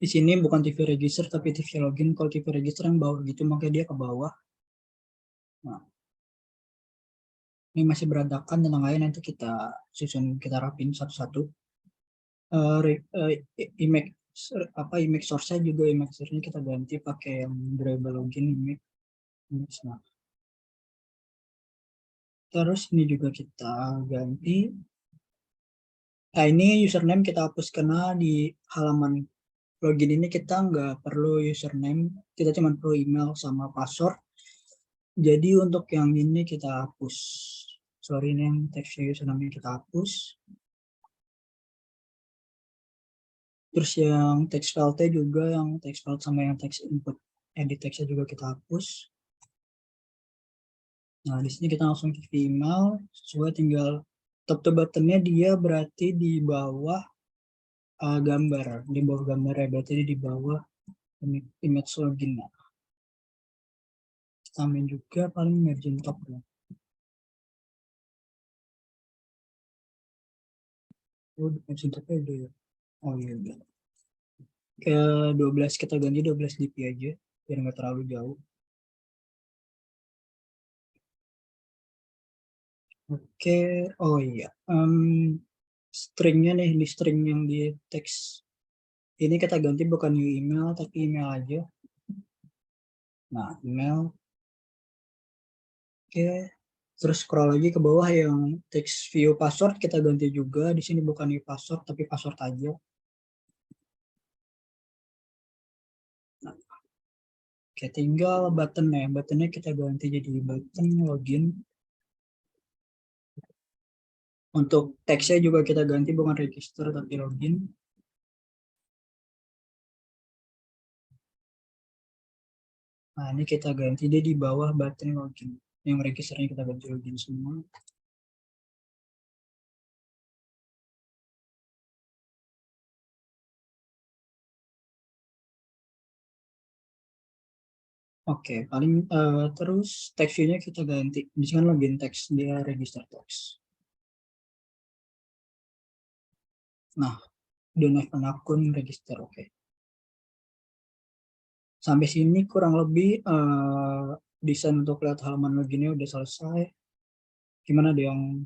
Di sini bukan TV register tapi TV login. Kalau TV register yang bawah gitu, makanya dia ke bawah. Nah, ini masih berantakan, tenang aja, nanti kita susun, kita rapin satu-satu. Image image source-nya juga, image source-nya kita ganti pakai yang durable login image. Nah, terus ini juga kita ganti. Nah, ini username kita hapus karena di halaman login ini kita nggak perlu username, kita cuma perlu email sama password. Jadi untuk yang ini kita hapus. Sorry, ini yang teksnya username kita hapus. Terus yang text file juga, yang text file sama yang text input edit teksnya juga kita hapus. Nah, di sini kita langsung ke email, sesuai tinggal top to buttonnya dia berarti di bawah gambar, di bawah gambar ya, berarti di bawah image login. Nah, tambahin juga paling margin top ya. Oh, margin topnya udah ya. Oh iya udah. Ke 12 kita ganti 12 dp aja biar nggak terlalu jauh. Oke, oh iya, stringnya nih, di string yang di teks ini kita ganti bukan new email tapi email aja. Nah, email. Oke, terus scroll lagi ke bawah yang text view password kita ganti juga. Di sini bukan new password tapi password aja. Nah, oke, tinggal buttonnya. Buttonnya kita ganti jadi button login. Untuk teksnya juga kita ganti bukan register tapi login. Nah, ini kita ganti dia di bawah button login. Yang registernya kita ganti login semua. Oke, paling terus text view-nya kita ganti. Di sini kan login text, dia register text. Nah, don't have an akun register, oke. Sampai sini kurang lebih desain untuk lihat halaman loginnya udah selesai. Gimana ada yang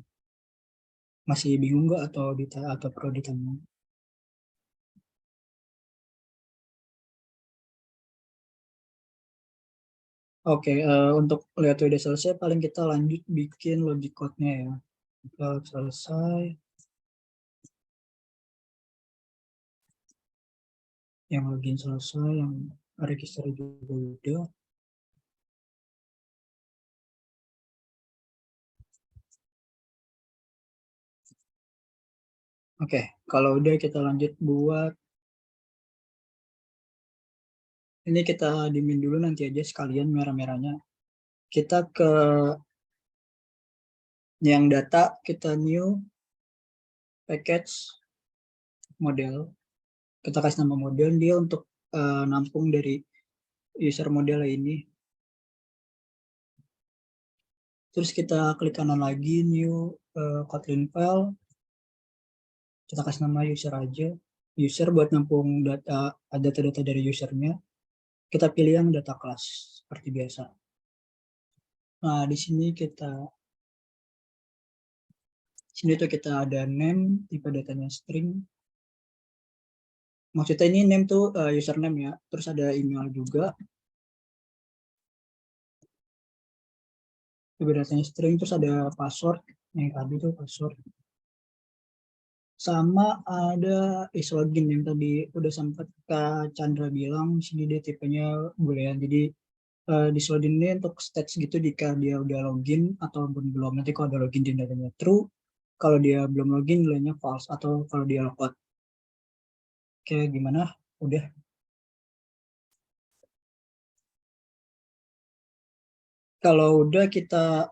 masih bingung nggak atau perlu ditanya? Oke, untuk lihat udah selesai, paling kita lanjut bikin logic code-nya ya. Kita selesai. Yang login selesai, yang register juga udah. Oke, kalau udah kita lanjut buat Ini kita dimin dulu nanti aja sekalian merah-merahnya. Kita ke yang data, kita new package model. Kita kasih nama model, dia untuk nampung dari user model ini. Terus kita klik kanan lagi, new Kotlin file. Kita kasih nama user aja. User buat nampung data-data dari usernya. Kita pilih yang data class seperti biasa. Nah, di sini tuh kita ada name, tipe datanya string. Maksudnya ini name tuh username ya. Terus ada email juga. Tipe datanya string, terus ada password. Yang tadi tuh password. Sama ada login yang tadi udah sempat Kak Chandra bilang. Di sini dia tipenya boolean. Jadi dislogin ini untuk stats gitu jika dia udah login ataupun belum. Nanti kalau ada login dia datanya true, kalau dia belum login nilainya false, atau kalau dia logout. Oke, gimana? Udah. Kalau udah kita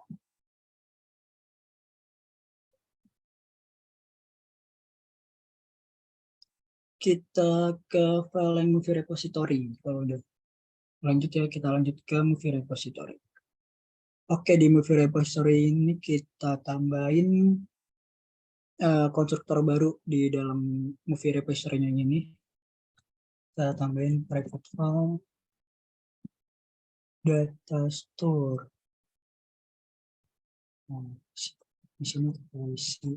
ke file yang movie repository. Kalau udah lanjut ya, kita lanjut ke movie repository. Oke, di movie repository ini kita tambahin konstruktor baru di dalam movie repository-nya ini. Kita tambahin private file data store. Nah, di sini kita isi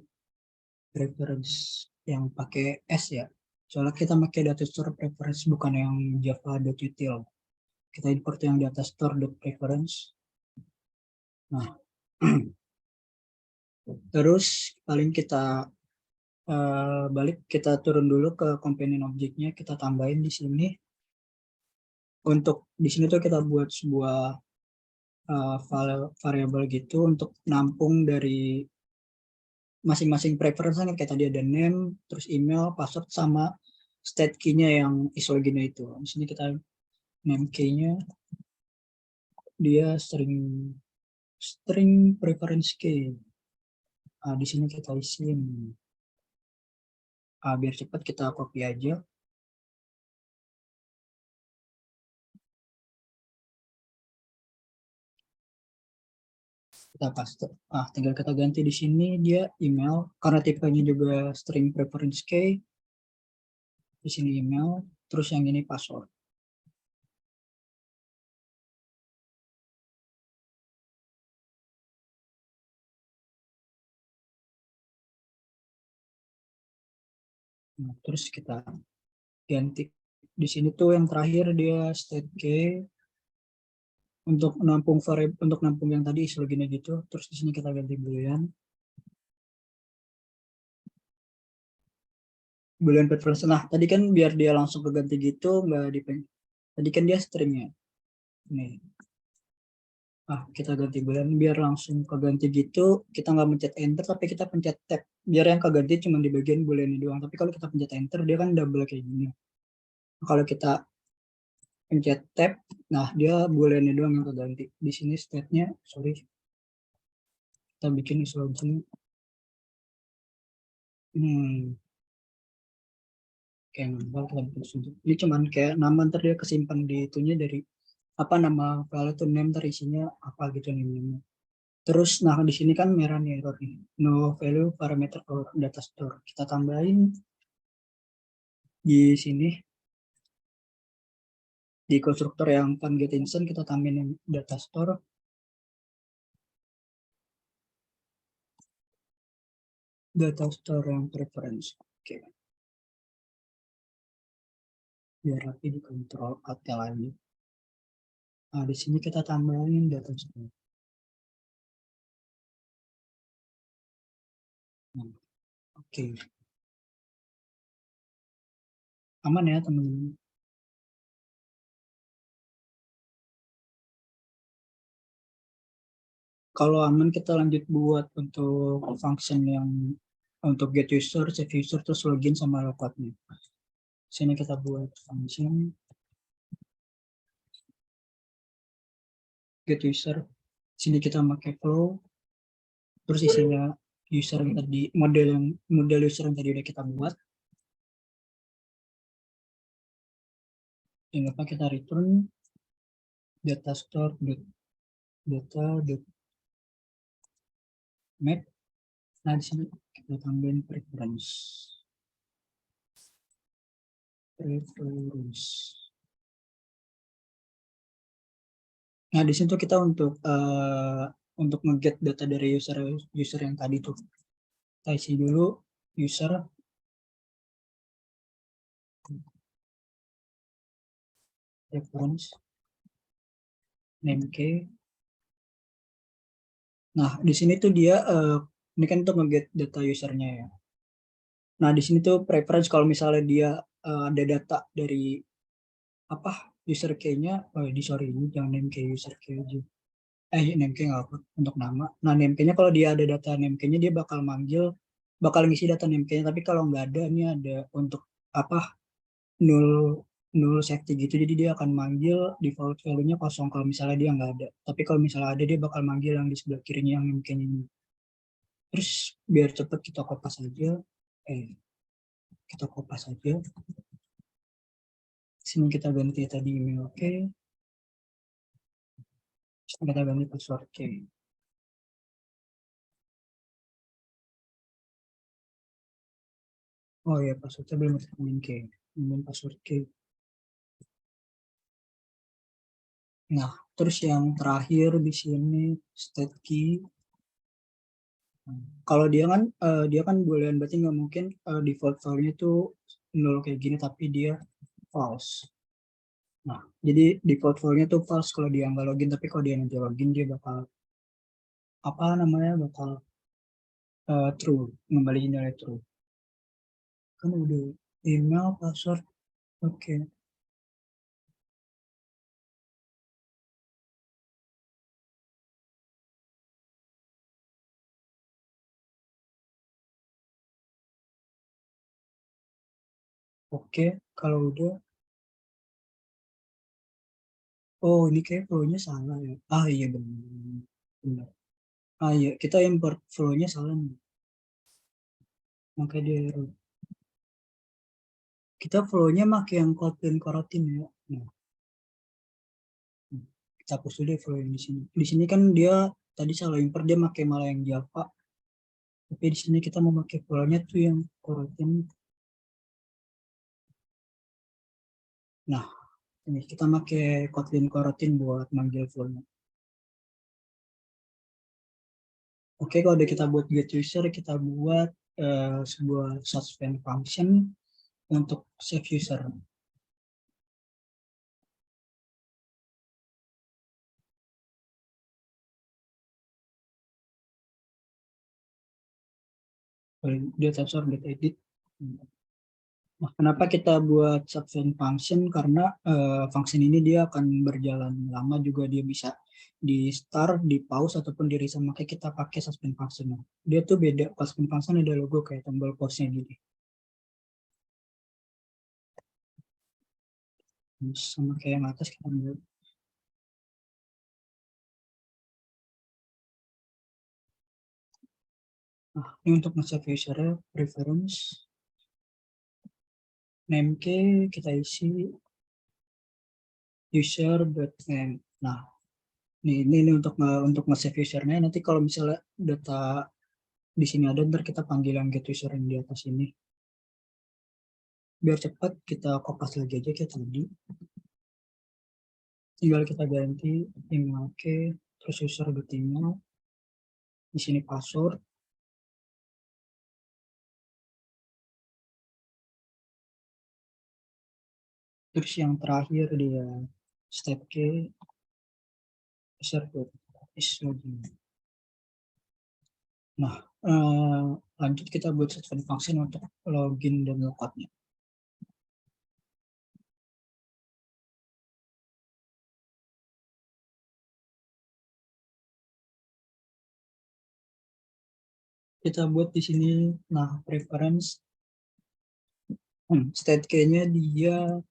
reference yang pakai S ya. Soalnya kita pakai data store preference bukan yang java.util. Kita import yang data store.preference. Nah, terus paling kita balik, kita turun dulu ke companion object-nya, kita tambahin di sini. Untuk di sini tuh kita buat sebuah variable gitu untuk nampung dari masing-masing preference kan, kayak tadi ada name, terus email, password, sama state key-nya yang login itu. Di sini kita name key-nya dia string preference key. Di sini kita isiin. Biar cepat kita copy aja. Kita paste. Tinggal kita ganti di sini dia email karena tipenya juga string preference key. Di sini email, terus yang ini password. Nah, terus kita ganti di sini tuh yang terakhir dia state key untuk nampung yang tadi loginnya gitu. Terus di sini kita ganti boolean preference. Nah, tadi kan biar dia langsung keganti gitu, nggak dipeng. Tadi kan dia stringnya. Nih. Kita ganti boolean biar langsung keganti gitu. Kita nggak mencet enter, tapi kita pencet tab. Biar yang keganti cuma di bagian boolean doang. Tapi kalau kita pencet enter, dia kan double kayak gini. Kalau kita pencet tab, nah dia boolean doang yang keganti. Di sini state-nya, sorry. Kita bikin login. Kayak ini cuman kayak nama, ntar dia kesimpan di itunya dari nama file itu name, ntar isinya apa gitu nih. Terus nah di sini kan merah nih error nih, no value parameter or data store. Kita tambahin di sini di konstruktor yang get instant, kita tambahin data store. Data store yang preference. Oke. Biar rapi di control alt lagi. Di sini kita tambahin data store. Oke. Aman ya teman-teman. Kalau aman kita lanjut buat untuk function yang untuk get user, save user, terus login sama logoutnya. Sini kita buat function get user. Sini kita pakai flow, terus isinya user yang tadi, model user yang tadi udah kita buat. Jangan lupa kita return data store data map. Nah di sini kita tambahin preference. Nah di situ kita untuk nge-get data dari user yang tadi tuh. Kita isi dulu user reference name key. Nah di sini tuh dia ini kan untuk nge-get data usernya ya. Nah di sini tuh preference kalau misalnya dia ada data dari apa user key-nya, sorry ini jangan name key, user key aja. Name key nggak apa untuk nama. Nah name key-nya kalau dia ada data name key-nya dia bakal ngisi data name key-nya, tapi kalau nggak ada ini ada untuk apa null safety gitu, jadi dia akan manggil default value-nya kosong kalau misalnya dia nggak ada, tapi kalau misalnya ada dia bakal manggil yang di sebelah kirinya yang name key-nya ini. Terus biar cepat kita kopas aja, sini kita ganti tadi email oke. Kita ganti password key. Oh ya, passwordnya belum admin key, password key. Nah, terus yang terakhir di sini state key. Kalau dia kan boolean, berarti nggak mungkin default value-nya itu 0 kayak gini, tapi dia false. Nah, jadi default value-nya tuh false kalau dia nggak login, tapi kalau dia nanti login dia bakal bakal true, ngembaliin nilai true. Kan udah email, password, oke. Oke, kalau udah, oh ini kayak flow-nya salah ya. Iya benar. Iya, kita import flow-nya salah nih. Makanya dia error. Kita flow-nya pakai yang Kotlin coroutine ya. Nah, kita hapus dulu flow yang di sini. Di sini kan dia tadi salah import, dia pakai malah yang Java. Tapi di sini kita mau pakai flow-nya tuh yang coroutine. Nah, ini kita pakai Kotlin coroutine buat manggil flow-nya. Oke, kalau udah kita buat get user, kita buat sebuah suspend function untuk save user. Dia sensor get edit. Nah, kenapa kita buat suspend function? Karena function ini dia akan berjalan lama, juga dia bisa di start, di pause, ataupun di reset. Makanya kita pakai suspend function. Dia tuh beda, suspend function ada logo kayak tombol pause-nya gini. Sama kayak yang atas kita lihat. Nah, ini untuk nge-save user-nya, preference, name key kita isi user.name. Nah, ini untuk nge-save user-nya. Nanti kalau misalnya data di sini ada, ntar kita panggil yang get user yang di atas ini. Biar cepat kita kopas lagi aja kayak tadi. Tinggal kita ganti email key, terus user.email. Di sini password. Terus yang terakhir dia step key, user.is-login. Nah, lanjut kita buat suspend function untuk login dan logoutnya. Kita buat di sini, nah preference state key-nya dia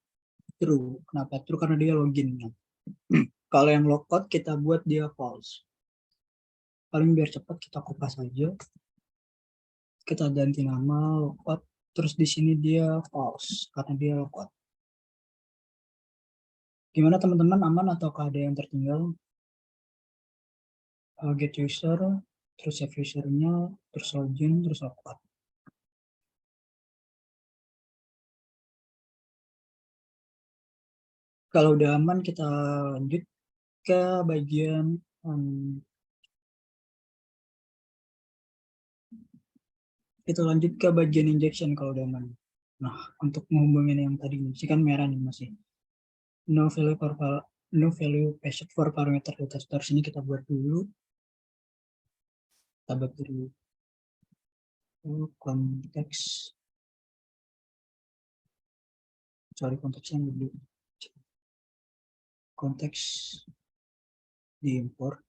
true. Kenapa true? Karena dia login. Kalau yang lockout kita buat dia false. Paling biar cepat kita kopas aja. Kita ganti nama lockout, terus di sini dia false karena dia lockout. Gimana teman-teman, aman ataukah ada yang tertinggal? Get user, terus save usernya, terus login, terus lockout. Kalau udah aman, kita lanjut ke bagian injection kalau udah aman. Nah, untuk menghubungin yang tadi sih kan merah nih masih. No value passed for parameter data store. Sini kita buat dulu. Kita buat dulu konteks. Konteksnya dulu. Konteks diimport.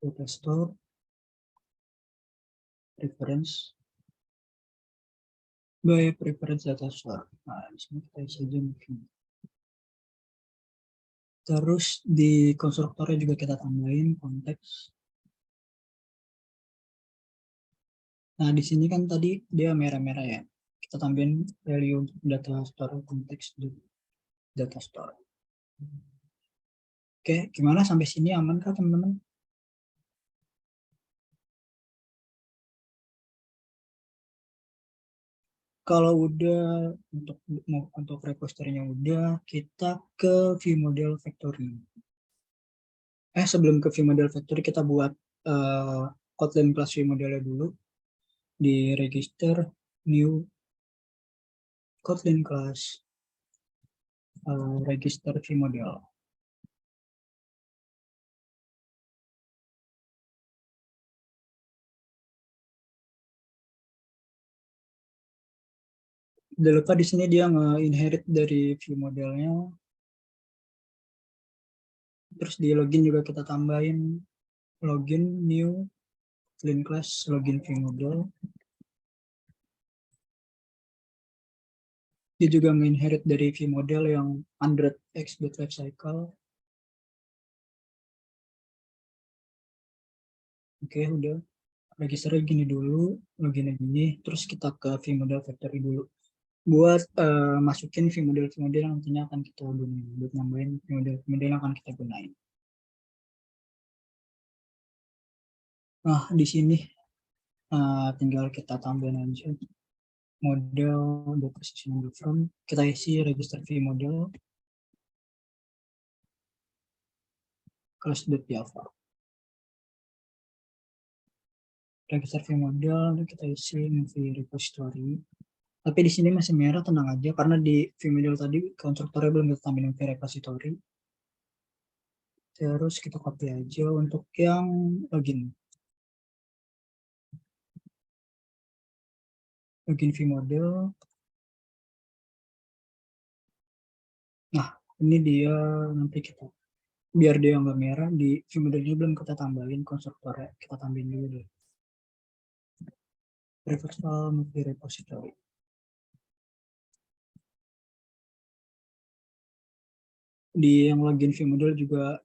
Data store. Reference. By preference data store. Nah, di sini kita isi aja mungkin. Terus di konstruktornya juga kita tambahin konteks. Nah, di sini kan tadi dia merah-merah ya. Kita tambahin value untuk data store konteks di data store. Oke, gimana sampai sini aman kah teman-teman? Kalau udah untuk repository-nya udah, kita ke view model factory. Sebelum ke view model factory kita buat Kotlin class view modelnya dulu. Di register new Kotlin class register view model. Udah lupa di sini dia nge-inherit dari view modelnya. Terus di login juga kita tambahin login new Kotlin class login view model. Dia juga nge-inherit dari view model yang 100x.lifecycle. Oke, udah. Registernya gini dulu, loginnya gini, terus kita ke view model factory dulu. Buat masukin view model yang nantinya akan kita gunain. Buat nambahin view model yang akan kita gunain. Nah, di sini tinggal kita tambahin aja model position from. Kita isi register view model class.java. Register view model kita isi movie repository. Tapi di sini masih merah, tenang aja karena di view model tadi konstruktornya belum kita tambahin movie repository. Terus kita copy aja untuk yang login. Login view model. Nah, ini dia nanti kita biar dia nggak merah di view modelnya belum kita tambahin konstruktornya, kita tambahin dulu deh. Reversal movie repository. Di yang login view model juga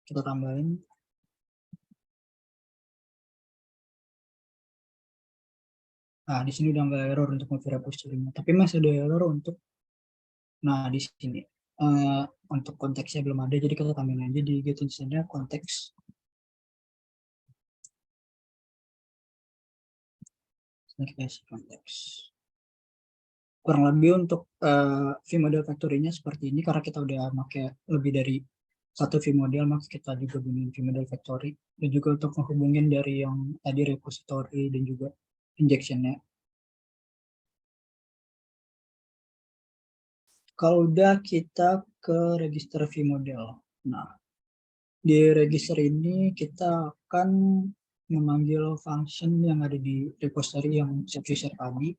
kita tambahin. Nah, di sini udah nggak error untuk movie repository-nya, tapi masih ada error untuk, nah di sini untuk konteksnya belum ada, jadi kita tambahin aja di get instance-nya konteks. Nah, kita isi konteks. Kurang lebih untuk view model factory-nya seperti ini, karena kita udah pakai lebih dari satu view model, maka kita juga gunain view model factory, dan juga untuk menghubungin dari yang tadi repository dan juga injection-nya. Kalau udah, kita ke register view model. Nah, di register ini kita akan memanggil function yang ada di repository yang save user tadi.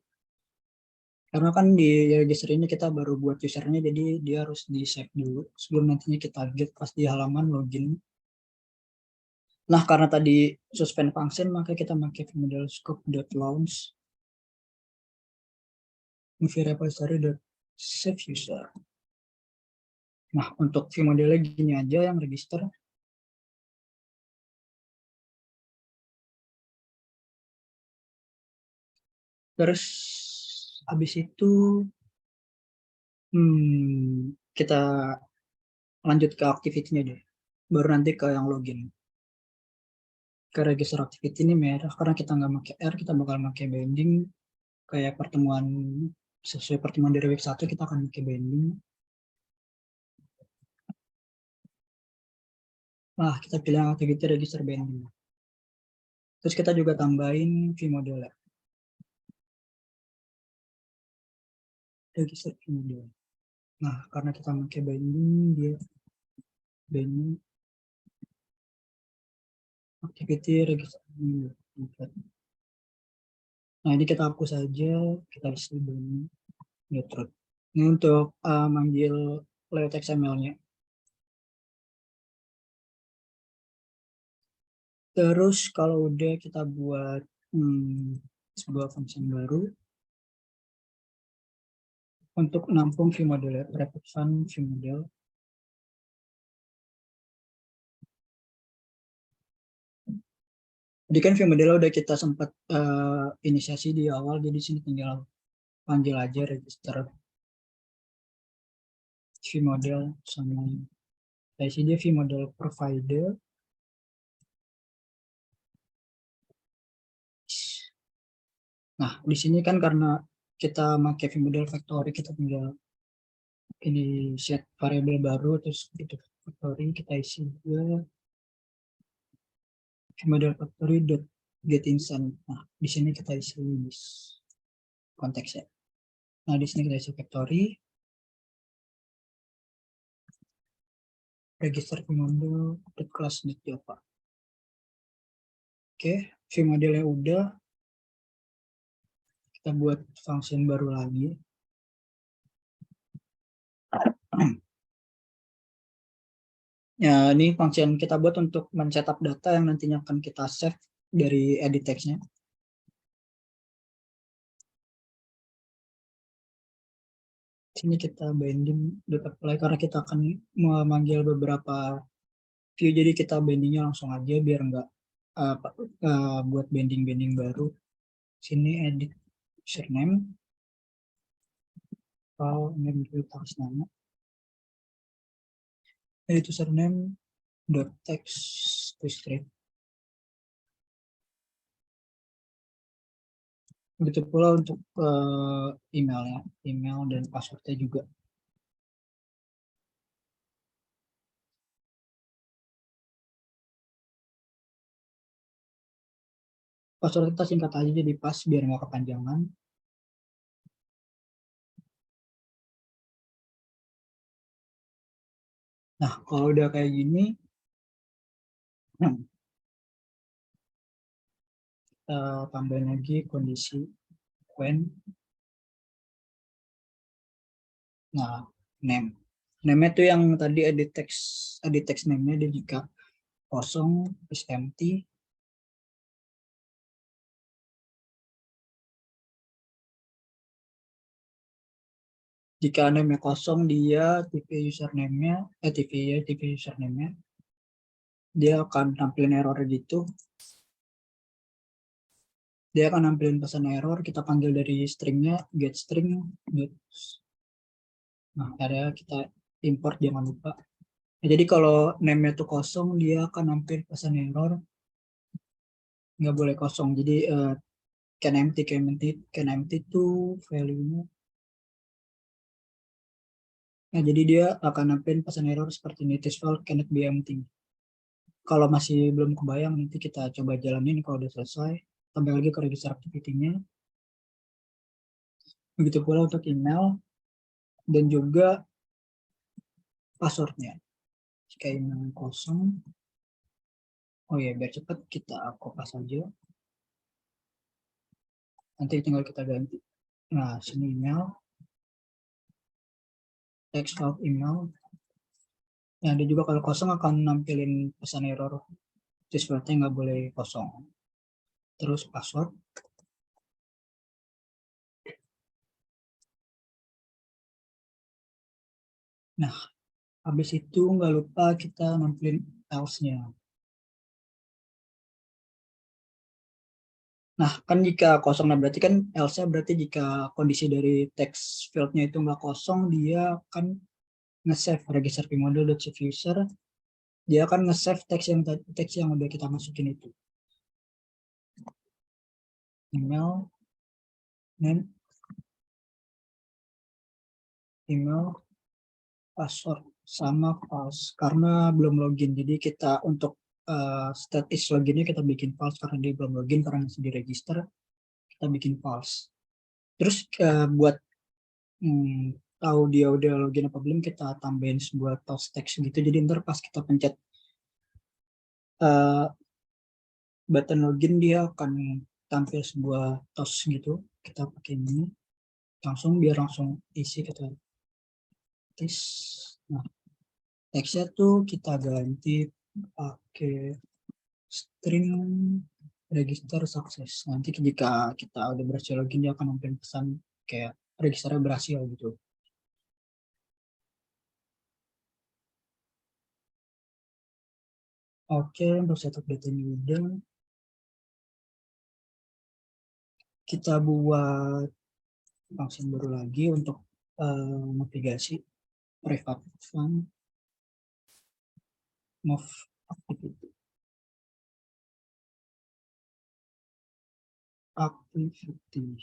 Karena kan di register ini kita baru buat usernya, jadi dia harus di save dulu sebelum nantinya kita get pas di halaman login. Nah, karena tadi suspend function, maka kita pakai view model scope.launch movie repository.save user. Nah, untuk view modelnya gini aja yang register. Terus habis itu kita lanjut ke activity-nya deh. Baru nanti ke yang login. Ke register activity ini merah karena kita nggak pakai R, kita bakal pakai binding kayak pertemuan sesuai pertemuan dari week 1 kita akan pakai binding. Nah, kita pilih activity register binding. Terus kita juga tambahin view model. Register view model. Nah, karena kita pakai binding, dia binding activity register view model. Nah, ini kita hapus saja, kita isi binding neutral. Ini untuk manggil layout XML-nya. Terus kalau udah kita buat sebuah function baru untuk nampung view model, repetition view model. Jadi kan view model udah kita sempat inisiasi di awal, jadi sini tinggal panggil aja register view model sama isi dia view model provider. Nah, di sini kan karena kita pakai view model factory, kita tinggal ini set variabel baru, terus itu factory kita isi juga view model factory dot get instant. Nah, di sini kita isi konteksnya. Nah, di sini kita isi factory register view model dot class dot java. Oke, view modelnya udah. Kita buat function baru lagi. Ya, ini function kita buat untuk men-setup data yang nantinya akan kita save dari edit text-nya. Sini kita binding data apply karena kita akan memanggil beberapa view, jadi kita bindingnya langsung aja biar nggak buat binding baru. Sini edit username, file name kita kasih nama, edit username dot text to string. Begitu pula untuk emailnya, email dan passwordnya juga. Password kita singkat aja jadi pas biar nggak kepanjangan. Nah, kalau udah kayak gini, kita tambahin lagi kondisi when. Nah, name. Name itu yang tadi edit text name-nya dia jika kosong is empty. Jika name-nya kosong, dia TV username-nya dia akan tampilin error gitu. Dia akan nampilin pesan error, kita panggil dari string-nya get string. Nah, ada kita import, jangan lupa. Nah, jadi kalau name-nya itu kosong, dia akan nampil pesan error. Nggak boleh kosong. Jadi can empty itu value-nya. Nah, jadi dia akan nampilin pesan error seperti ini, this file cannot be empty. Kalau masih belum kebayang, nanti kita coba jalanin kalau udah selesai. Tambah lagi ke register activity-nya. Begitu pula untuk email dan juga passwordnya. Jika email kosong, oh ya biar cepat kita copy saja. Nanti tinggal kita ganti. Nah, sini email, text out email. Nah, dia juga kalau kosong akan nampilin pesan error. Jadi seperti nggak boleh kosong. Terus password. Nah, habis itu nggak lupa kita nampilin else-nya. Nah, kan jika kosong, nah berarti kan else-nya berarti jika kondisi dari text field-nya itu nggak kosong, dia akan nge-save register vmodel.save user, dia akan nge-save teks yang udah kita masukin itu. Email, name, email, password, sama false. Karena belum login, jadi kita untuk status loginnya kita bikin false karena dia belum login, karena masih di register, kita bikin false. Terus buat tahu dia udah login apa belum, kita tambahin sebuah toast text gitu, jadi ntar pas kita pencet button login dia akan tampil sebuah toast gitu. Kita pakai ini langsung, biar langsung isi, kita tes. Nah, teksnya tuh kita ganti pakai string register sukses. Nanti jika kita udah berhasil login, dia akan nampilin pesan kayak registernya berhasil gitu. Oke, untuk setup datanya udah. Kita buat function baru lagi untuk navigasi private fund move activity.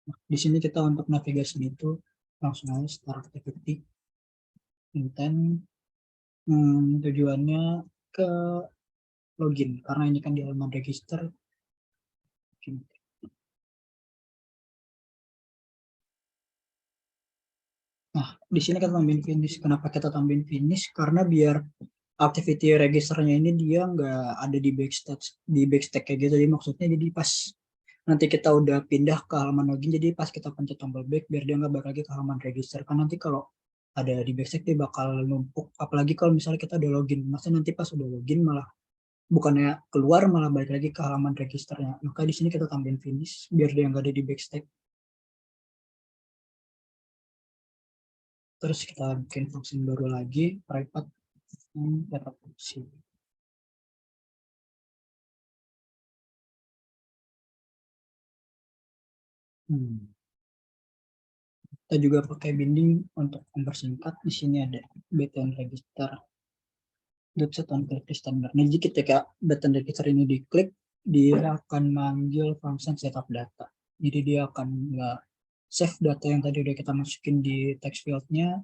Nah, di sini kita untuk navigasi itu langsung aja start activity intent, tujuannya ke login karena ini kan di halaman register. Nah, di sini kita tambahin finish. Kenapa kita tambahin finish? Karena biar activity registernya ini dia nggak ada di backstage kayak gitu. Jadi maksudnya jadi pas nanti kita udah pindah ke halaman login, jadi pas kita pencet tombol back biar dia nggak balik lagi ke halaman register. Kan nanti kalau ada di backstage dia bakal numpuk. Apalagi kalau misalnya kita udah login, masa nanti pas udah login malah bukannya keluar malah balik lagi ke halaman registernya. Maka di sini kita tambahin finish biar dia nggak ada di backstage. Terus kita bikin function baru lagi, private data function. Kita juga pakai binding untuk mempersingkat. Di sini ada button register set on click standard. Nah, jika ketika button register ini diklik, dia akan manggil function setup data. Jadi dia akan nggak save data yang tadi udah kita masukin di text field-nya.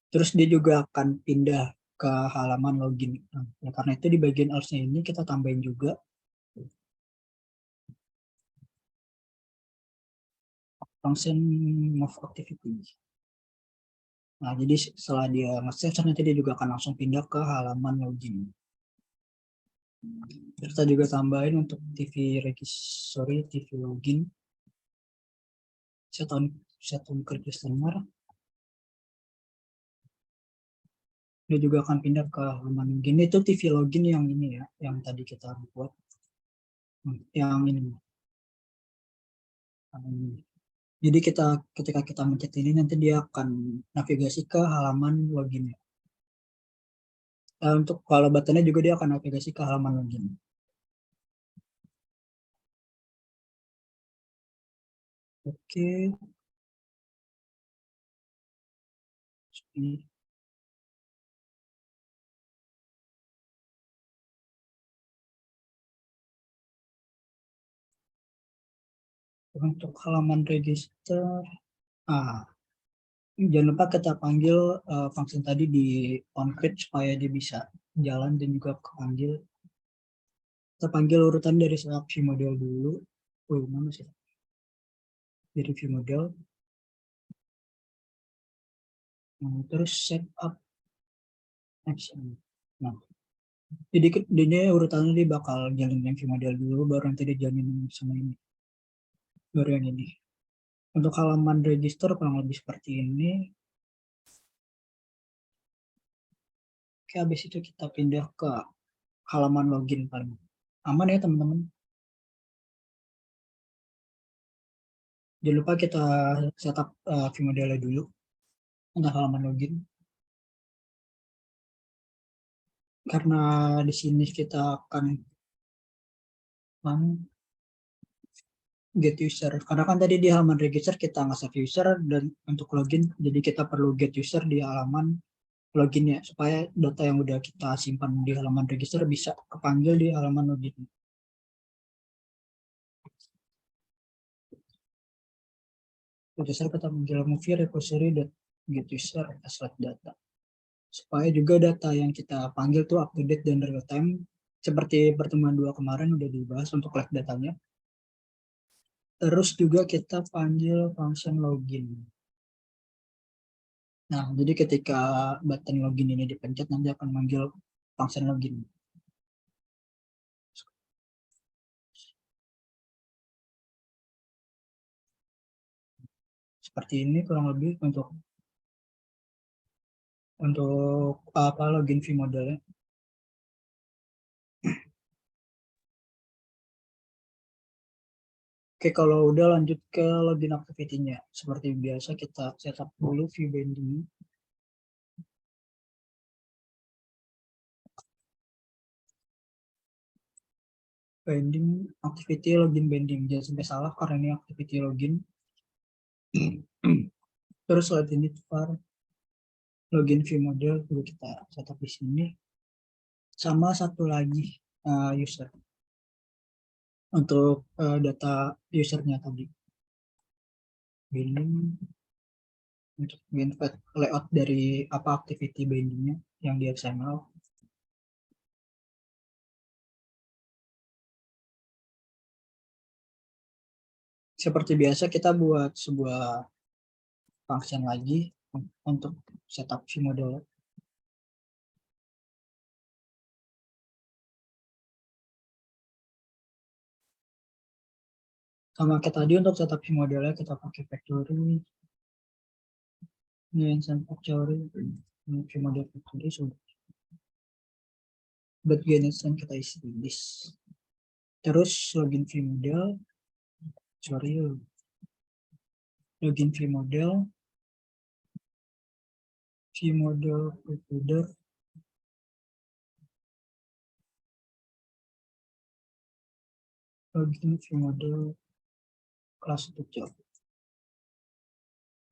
Terus dia juga akan pindah ke halaman login. Nah, ya karena itu di bagian else-nya ini kita tambahin juga function move activity. Nah, jadi setelah dia nge-save, nanti dia juga akan langsung pindah ke halaman login. Kita juga tambahin untuk TV login. Set on click customer. Dia juga akan pindah ke halaman login. Itu TV login yang ini ya, yang tadi kita buat. Yang ini. Jadi ketika kita mencet ini, nanti dia akan navigasi ke halaman login. Untuk kalau buttonnya juga dia akan navigasi ke halaman login. Oke. Untuk halaman register, jangan lupa kita panggil function tadi di onCreate supaya dia bisa jalan dan juga kepanggil. Kita panggil urutan dari view model dulu. Mana sih? Dari view model. Nah, terus set up action. Nah, jadi ini urutannya dia bakal jalan yang view model dulu, baru nanti dia jalan sama ini. Baru yang ini. Untuk halaman register kurang lebih seperti ini. Oke, habis itu kita pindah ke halaman login paling aman ya teman-teman. Jangan lupa kita setup vModel dulu untuk halaman login. Karena di sini kita akan get user. Karena kan tadi di halaman register kita nggak save user dan untuk login, jadi kita perlu get user di halaman login ya, supaya data yang udah kita simpan di halaman register bisa kepanggil di halaman login. User kita panggil movie repository.get user select data. Supaya juga data yang kita panggil tuh up to date dan real time, seperti pertemuan 2 kemarin udah dibahas untuk collect datanya. Terus juga kita panggil function login. Nah, jadi ketika button login ini dipencet, nanti akan manggil function login. Seperti ini kurang lebih untuk apa login vModelnya. Oke, kalau udah lanjut ke login activity-nya. Seperti biasa kita setup dulu view binding. Binding activity login binding. Jangan sampai salah karena ini activity login. Terus lihat ini var login vModel dulu kita setup di sini. Sama satu lagi user. Untuk data usernya tadi. Binding untuk layout dari apa activity bindingnya yang di XML. Seperti biasa kita buat sebuah function lagi untuk setup vModel. Sama kayak tadi untuk setup vModelnya kita pakai factory. Ini instance factory, ini vModel factory sudah. Bagian instance kita isi list. Terus login vModel, login vModel, vModel provider, login vModel kelas job.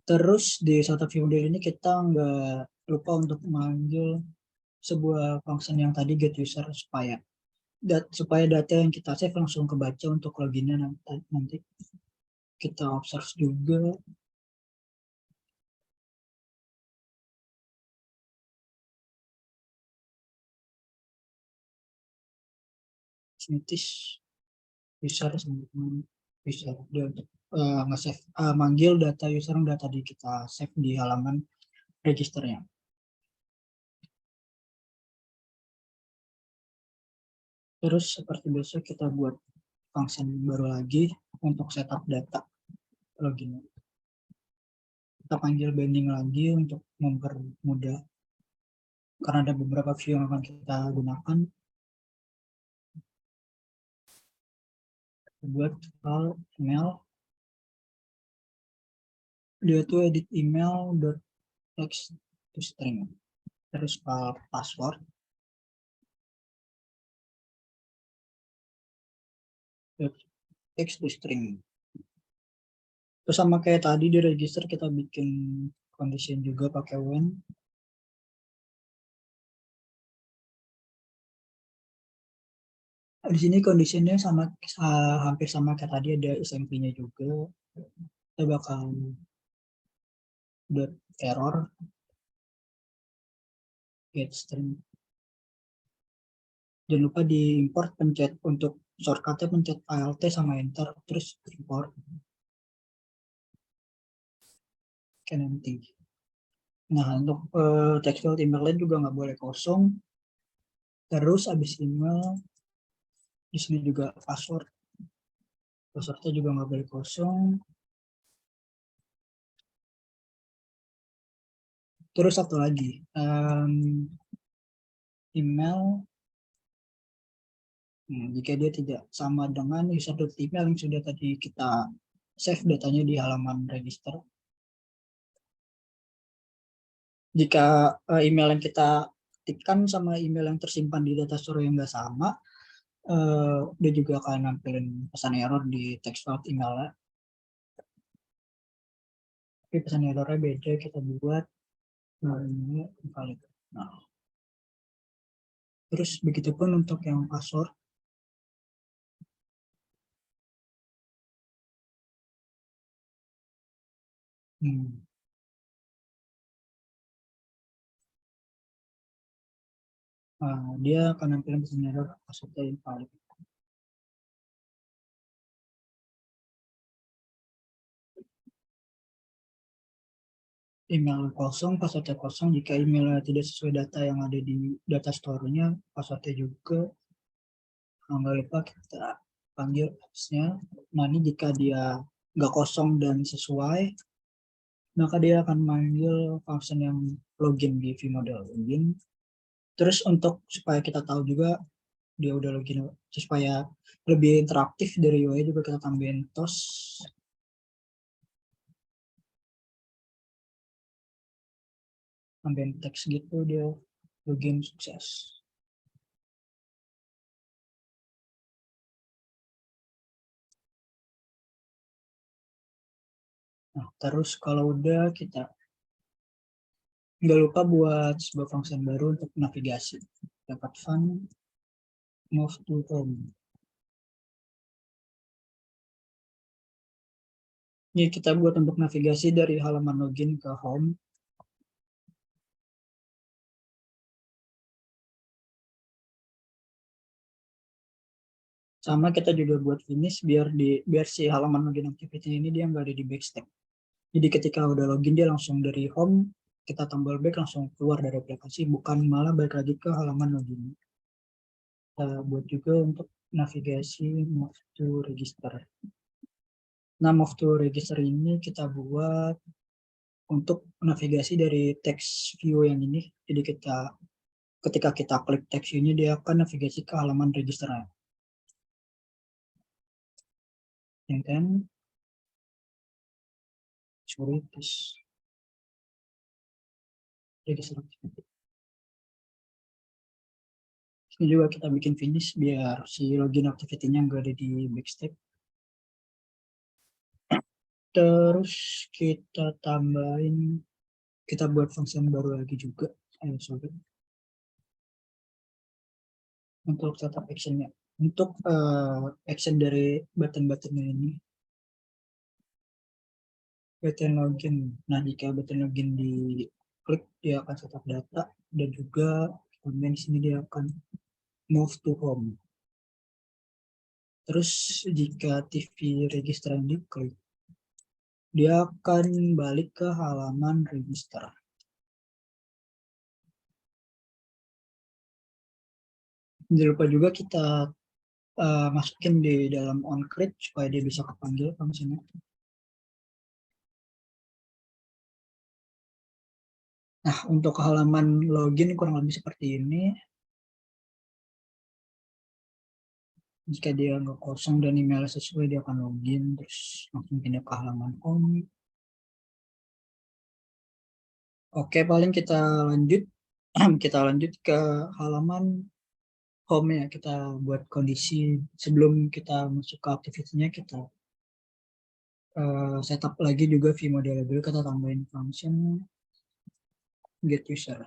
Terus di setup vModel ini kita nggak lupa untuk manggil sebuah function yang tadi get user supaya data yang kita save langsung kebaca untuk loginnya nanti. Kita observe juga. Smithish user user dia untuk nge-save manggil data user yang udah tadi kita save di halaman registernya. Terus seperti biasa kita buat function baru lagi untuk setup data login. Kita panggil binding lagi untuk mempermudah karena ada beberapa view yang akan kita gunakan. Buat file email, dia tuh edit email text to string. Terus file password, text to string. Terus sama kayak tadi di register kita bikin condition juga pakai when. Di sini kondisinya sama hampir sama kayak tadi, ada SMP-nya juga. Kita bakal error get string. Jangan lupa diimport, pencet untuk shortcutnya pencet Alt sama enter terus import can empty. Nah, untuk text field emailnya juga nggak boleh kosong. Terus habis email di sini juga passwordnya juga nggak boleh kosong. Terus satu lagi, email jika dia tidak sama dengan user.email yang sudah tadi kita save datanya di halaman register. Jika email yang kita ketikkan sama email yang tersimpan di data store yang nggak sama, dia juga akan nampilin pesan error di text file emailnya. Tapi pesan errornya beda, kita buat ini invalid. Nah, terus begitupun untuk yang password. Dia akan nampilin pesan error passwordnya invalid. Email kosong, passwordnya kosong. Jika emailnya tidak sesuai data yang ada di data store-nya, passwordnya juga. Nggak lupa kita panggil apps-nya. Nah, ini jika dia nggak kosong dan sesuai, maka dia akan manggil function yang login di vModel login. Terus untuk supaya kita tahu juga dia udah login, supaya lebih interaktif dari UI juga kita tambahin toast. Tambahin teks gitu, dia login sukses. Nah, terus kalau udah kita nggak lupa buat sebuah fungsi baru untuk navigasi. Dapat fun, move to home. Ini kita buat untuk navigasi dari halaman login ke home. Sama kita juga buat finish biar si halaman login activity ini dia nggak ada di backstep. Jadi ketika udah login dia langsung dari home, kita tombol back langsung keluar dari aplikasi, bukan malah balik lagi ke halaman login. Kita buat juga untuk navigasi move to register. Nah, move to register ini kita buat untuk navigasi dari text view yang ini. Jadi ketika kita klik text view-nya dia akan navigasi ke halaman register. And then sorry, this register. Ini juga kita bikin finish biar si login activity-nya nggak ada di backstep. Terus kita tambahin, kita buat fungsi baru lagi juga. Sorry. Untuk setup action-nya. Untuk action dari button-buttonnya ini. Button login. Nah, jika button login diklik, dia akan setup data. Dan juga kemudian di sini dia akan move to home. Terus jika TV register diklik, dia akan balik ke halaman register. Jangan lupa juga kita masukin di dalam onCreate supaya dia bisa kepanggil fungsinya. Nah, untuk halaman login kurang lebih seperti ini. Jika dia nggak kosong dan email sesuai, dia akan login, terus langsung pindah ke halaman home. Oke, paling kita lanjut. Kita lanjut ke halaman home ya. Kita buat kondisi sebelum kita masuk ke aktivitasnya, kita setup lagi juga vModel dulu. Kita tambahin function get user.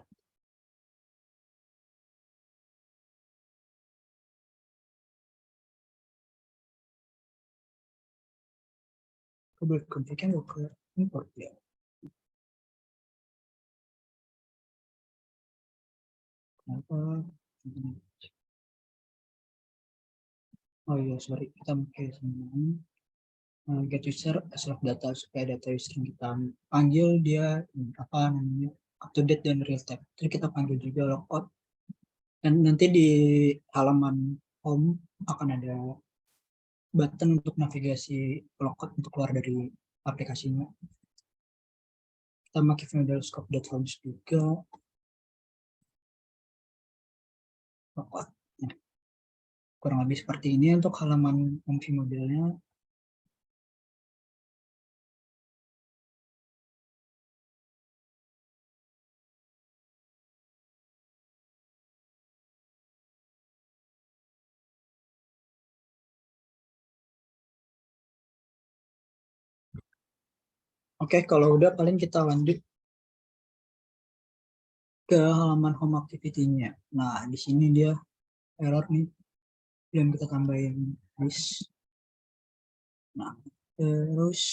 Buat config-nya gue ke import ya. Kenapa? Oh iya, sorry, kita pakai semua get user select data supaya data user yang kita panggil dia apa namanya up to date dan real time. Terus kita panggil juga logout. Dan nanti di halaman home akan ada button untuk navigasi logout untuk keluar dari aplikasinya. Kita pakai model scope.forms juga. Logout. Nah, kurang lebih seperti ini untuk halaman fungsi modelnya. Oke, kalau udah paling kita lanjut ke halaman home activity-nya. Nah, di sini dia error nih yang kita tambahin list. Nah, terus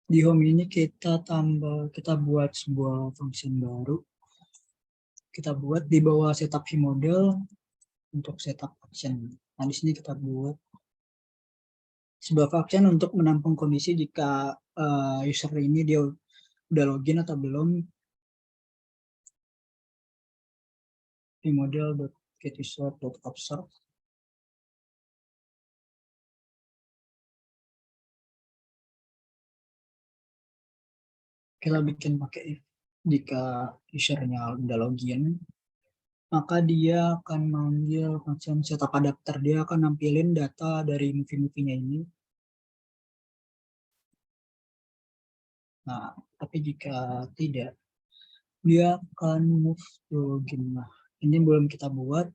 di home ini kita buat sebuah function baru. Kita buat di bawah setup model untuk setup action. Nah, di sini kita buat sebuah function untuk menampung kondisi jika user ini dia udah login atau belum di model.getUser.observe. Kita bikin pakai jika usernya udah login, maka dia akan manggil function setup adapter. Dia akan nampilin data dari movie-movie-nya ini. Nah, tapi jika tidak, dia akan move to login. Nah, ini belum kita buat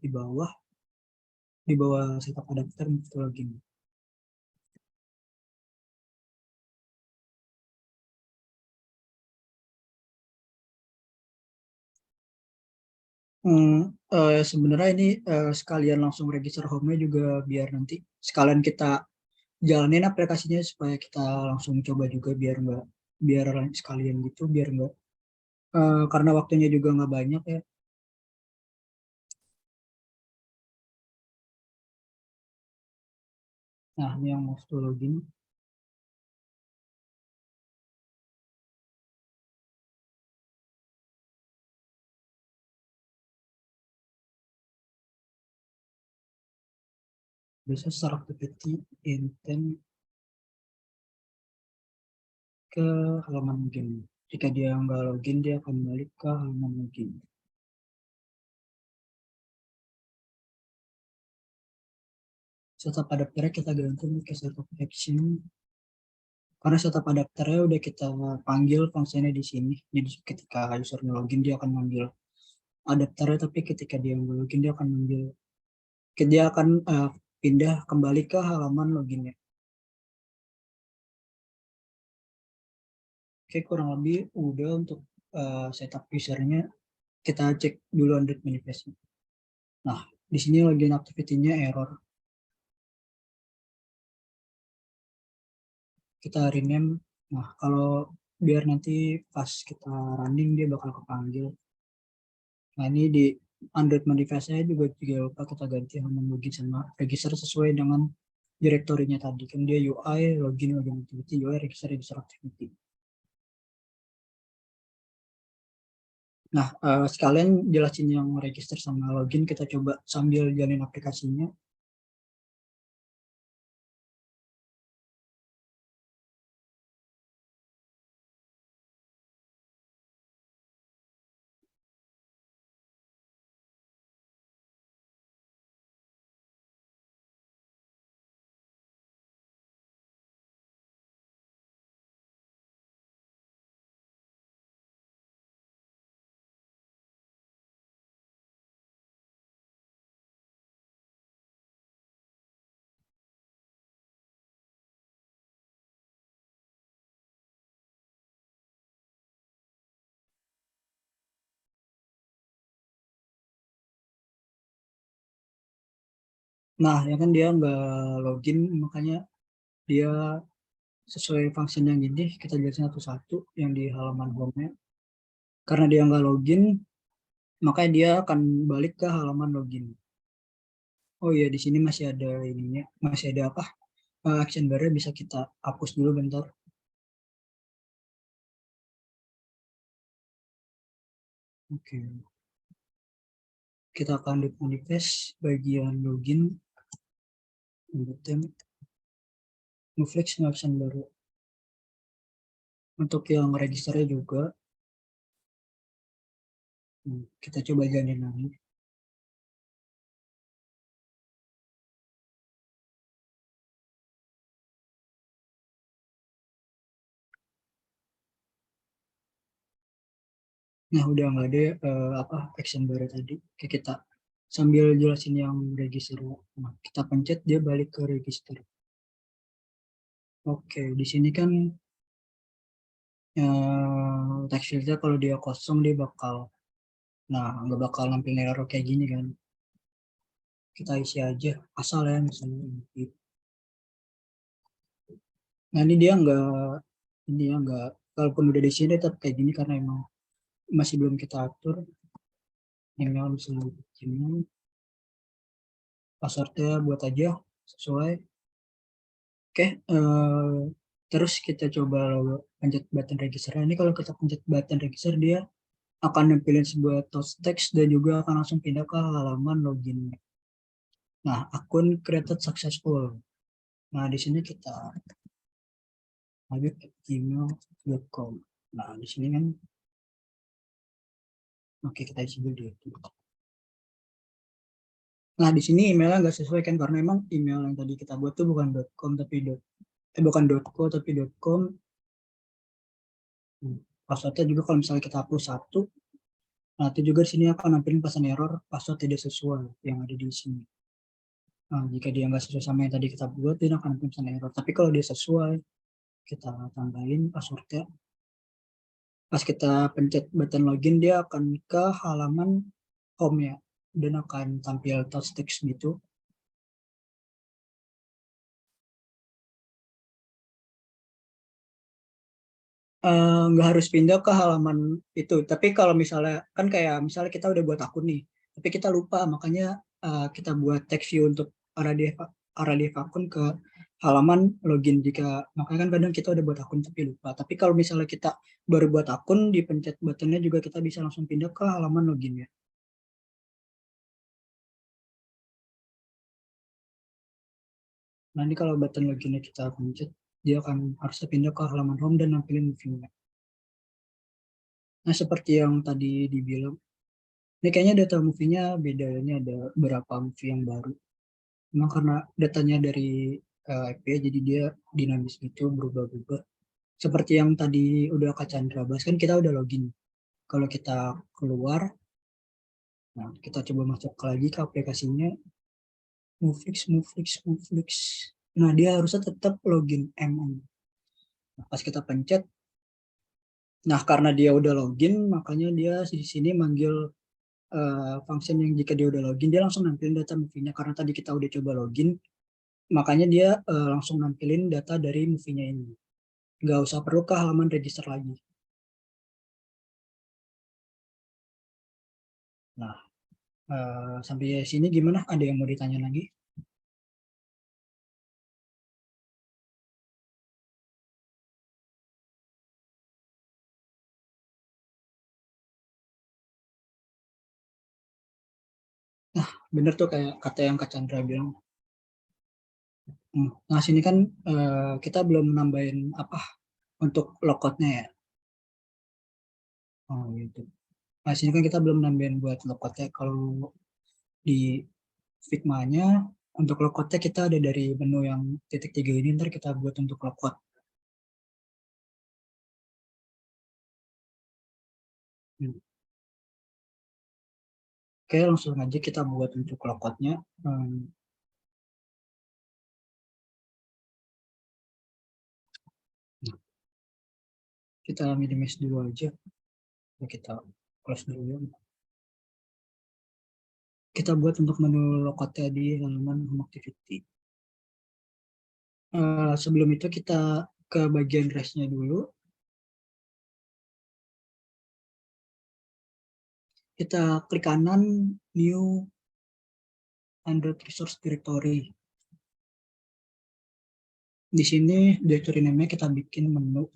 di bawah setup adapter move to login. Sebenarnya ini sekalian langsung register home-nya juga biar nanti sekalian kita jalanin aplikasinya supaya kita langsung coba juga biar sekalian gitu biar enggak karena waktunya juga nggak banyak ya. Nah, ini yang mau login. Bisa start activity intent ke halaman login. Jika dia nggak login, dia akan balik ke halaman login. Setup adapternya kita ganti ke setup action. Karena setup adapternya udah kita panggil fungsinya di sini. Jadi ketika user login dia akan manggil adapternya, tapi ketika dia login dia akan pindah kembali ke halaman loginnya. Oke, kurang lebih udah untuk setup usernya. Kita cek dulu Android manifest. Nah, di sini login activity-nya error. Kita rename. Nah, kalau biar nanti pas kita running dia bakal kepanggil. Nah, ini di Android manifest-nya juga lupa kita ganti halaman login sama register sesuai dengan direktorinya tadi. Kan dia UI, login activity, UI, register activity. Nah, sekalian jelasin yang register sama login, kita coba sambil jalin aplikasinya. Nah, ya kan dia nggak login, makanya dia sesuai function yang ini, kita jelasin satu-satu yang di halaman home-nya. Karena dia nggak login, makanya dia akan balik ke halaman login. Oh iya, di sini masih ada ininya, masih ada apa? Action bar-nya bisa kita hapus dulu bentar. Oke. Kita akan di manifest bagian login. Ngeflex action baru. Untuk yang registernya juga, kita coba jalanin lagi. Nah, udah nggak ada action baru tadi. Oke, kita sambil jelasin yang register. Nah, kita pencet dia balik ke register. Oke, di sini kan text fieldnya kalau dia kosong dia bakal, nah nggak bakal nampil error kayak gini kan. Kita isi aja asal ya misalnya. Nah ini dia nggak, ini ya nggak, kalaupun udah di sini tetap kayak gini karena emang masih belum kita atur. Email misalnya Gmail, passwordnya buat aja sesuai. Oke, terus kita coba pencet button register. Ini kalau kita pencet button register dia akan nampilin sebuah text dan juga akan langsung pindah ke halaman login. Nah, akun created successful. Nah, di sini kita habib@gmail.com. Nah, di sini kan, oke kita isi dulu dia. Nah, di sini emailnya nggak sesuai kan karena emang email yang tadi kita buat tuh bukan .com tapi bukan .co tapi .com. Passwordnya juga kalau misalnya kita hapus satu, nah itu juga di sini akan nampilin pesan error password tidak sesuai yang ada di sini. Nah, jika dia nggak sesuai sama yang tadi kita buat, dia akan nampilin pesan error. Tapi kalau dia sesuai, kita tambahin passwordnya. Pas kita pencet button login, dia akan ke halaman home ya, dan akan tampil text gitu. Nggak harus pindah ke halaman itu. Tapi kalau misalnya kan kayak misalnya kita udah buat akun nih, tapi kita lupa, makanya kita buat text view untuk RDF akun ke halaman login. Jika makanya kan kadang kita udah buat akun tapi lupa. Tapi kalau misalnya kita baru buat akun, dipencet buttonnya juga kita bisa langsung pindah ke halaman login ya. Nanti kalau button loginnya kita pencet, dia akan harus pindah ke halaman home dan nampilin movie-nya. Nah, seperti yang tadi dibilang, ini kayaknya data movie-nya beda, ini ada beberapa movie yang baru. Memang karena datanya dari FPA, jadi dia dinamis gitu, berubah-ubah. Seperti yang tadi udah Kak Chandra bahas, kan kita udah login. Kalau kita keluar, nah kita coba masuk lagi ke aplikasinya, Moveflix. Nah, dia harusnya tetap login MM. Nah, pas kita pencet, nah karena dia udah login, makanya dia di sini manggil function yang jika dia udah login, dia langsung nampilin data movie-nya. Karena tadi kita udah coba login, makanya dia langsung nampilin data dari movie-nya ini. Nggak usah perlu ke halaman register lagi. Nah, sampai sini gimana? Ada yang mau ditanya lagi? Nah, bener tuh kayak kata yang Kak Chandra bilang. Nah, sini kan kita belum nambahin apa untuk logoutnya ya. Oh, gitu. Nah, sini kan kita belum nambahin buat logoutnya. Kalau di Figma-nya, untuk logoutnya kita ada dari menu yang titik 3 ini, ntar kita buat untuk logout. Oke, langsung aja kita buat untuk logoutnya. Kita minimize dulu aja. Kita close dulu ya. Kita buat untuk menu logoutnya di halaman Home Activity. Sebelum itu kita ke bagian rest-nya dulu. Kita klik kanan, New Android Resource Directory. Di sini directory name-nya kita bikin menu.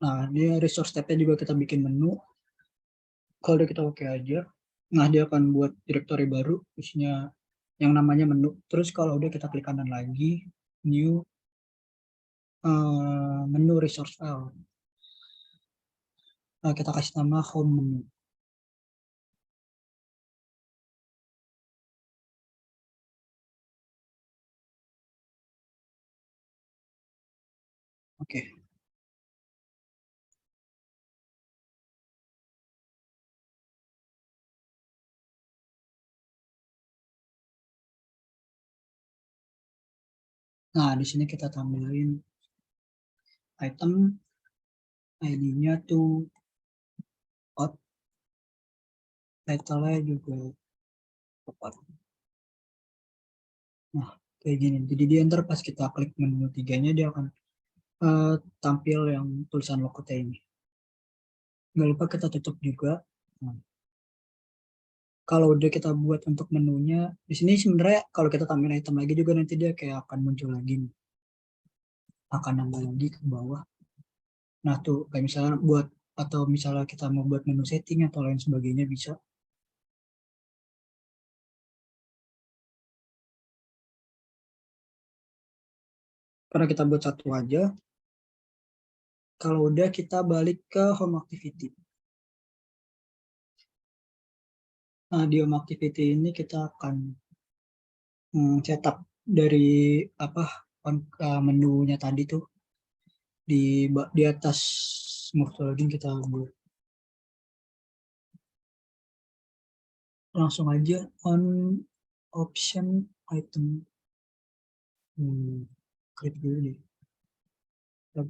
Nah, dia resource tab-nya juga kita bikin menu. Kalau udah kita oke aja, nah dia akan buat directory baru, isinya yang namanya menu. Terus kalau udah kita klik kanan lagi, New menu resource file. Nah, kita kasih nama home menu. Oke, Oke. Nah, di sini kita tambahin item ID-nya tuh out, title-nya juga out. Nah, kayak gini. Jadi di enter pas kita klik menu 3-nya dia akan tampil yang tulisan logoutnya ini. Nggak lupa kita tutup juga. Nah, kalau udah kita buat untuk menunya, di sini sebenarnya kalau kita tambahin item lagi juga nanti dia kayak akan muncul lagi, akan nambah lagi ke bawah. Nah tuh kayak misalnya buat atau misalnya kita mau buat menu setting atau lain sebagainya bisa. Karena kita buat satu aja. Kalau udah kita balik ke home activity. Nah di home activity ini kita akan setup dari apa menunya tadi tuh di atas move to login kita buat. Langsung aja on option item. Klik dulu deh. Kita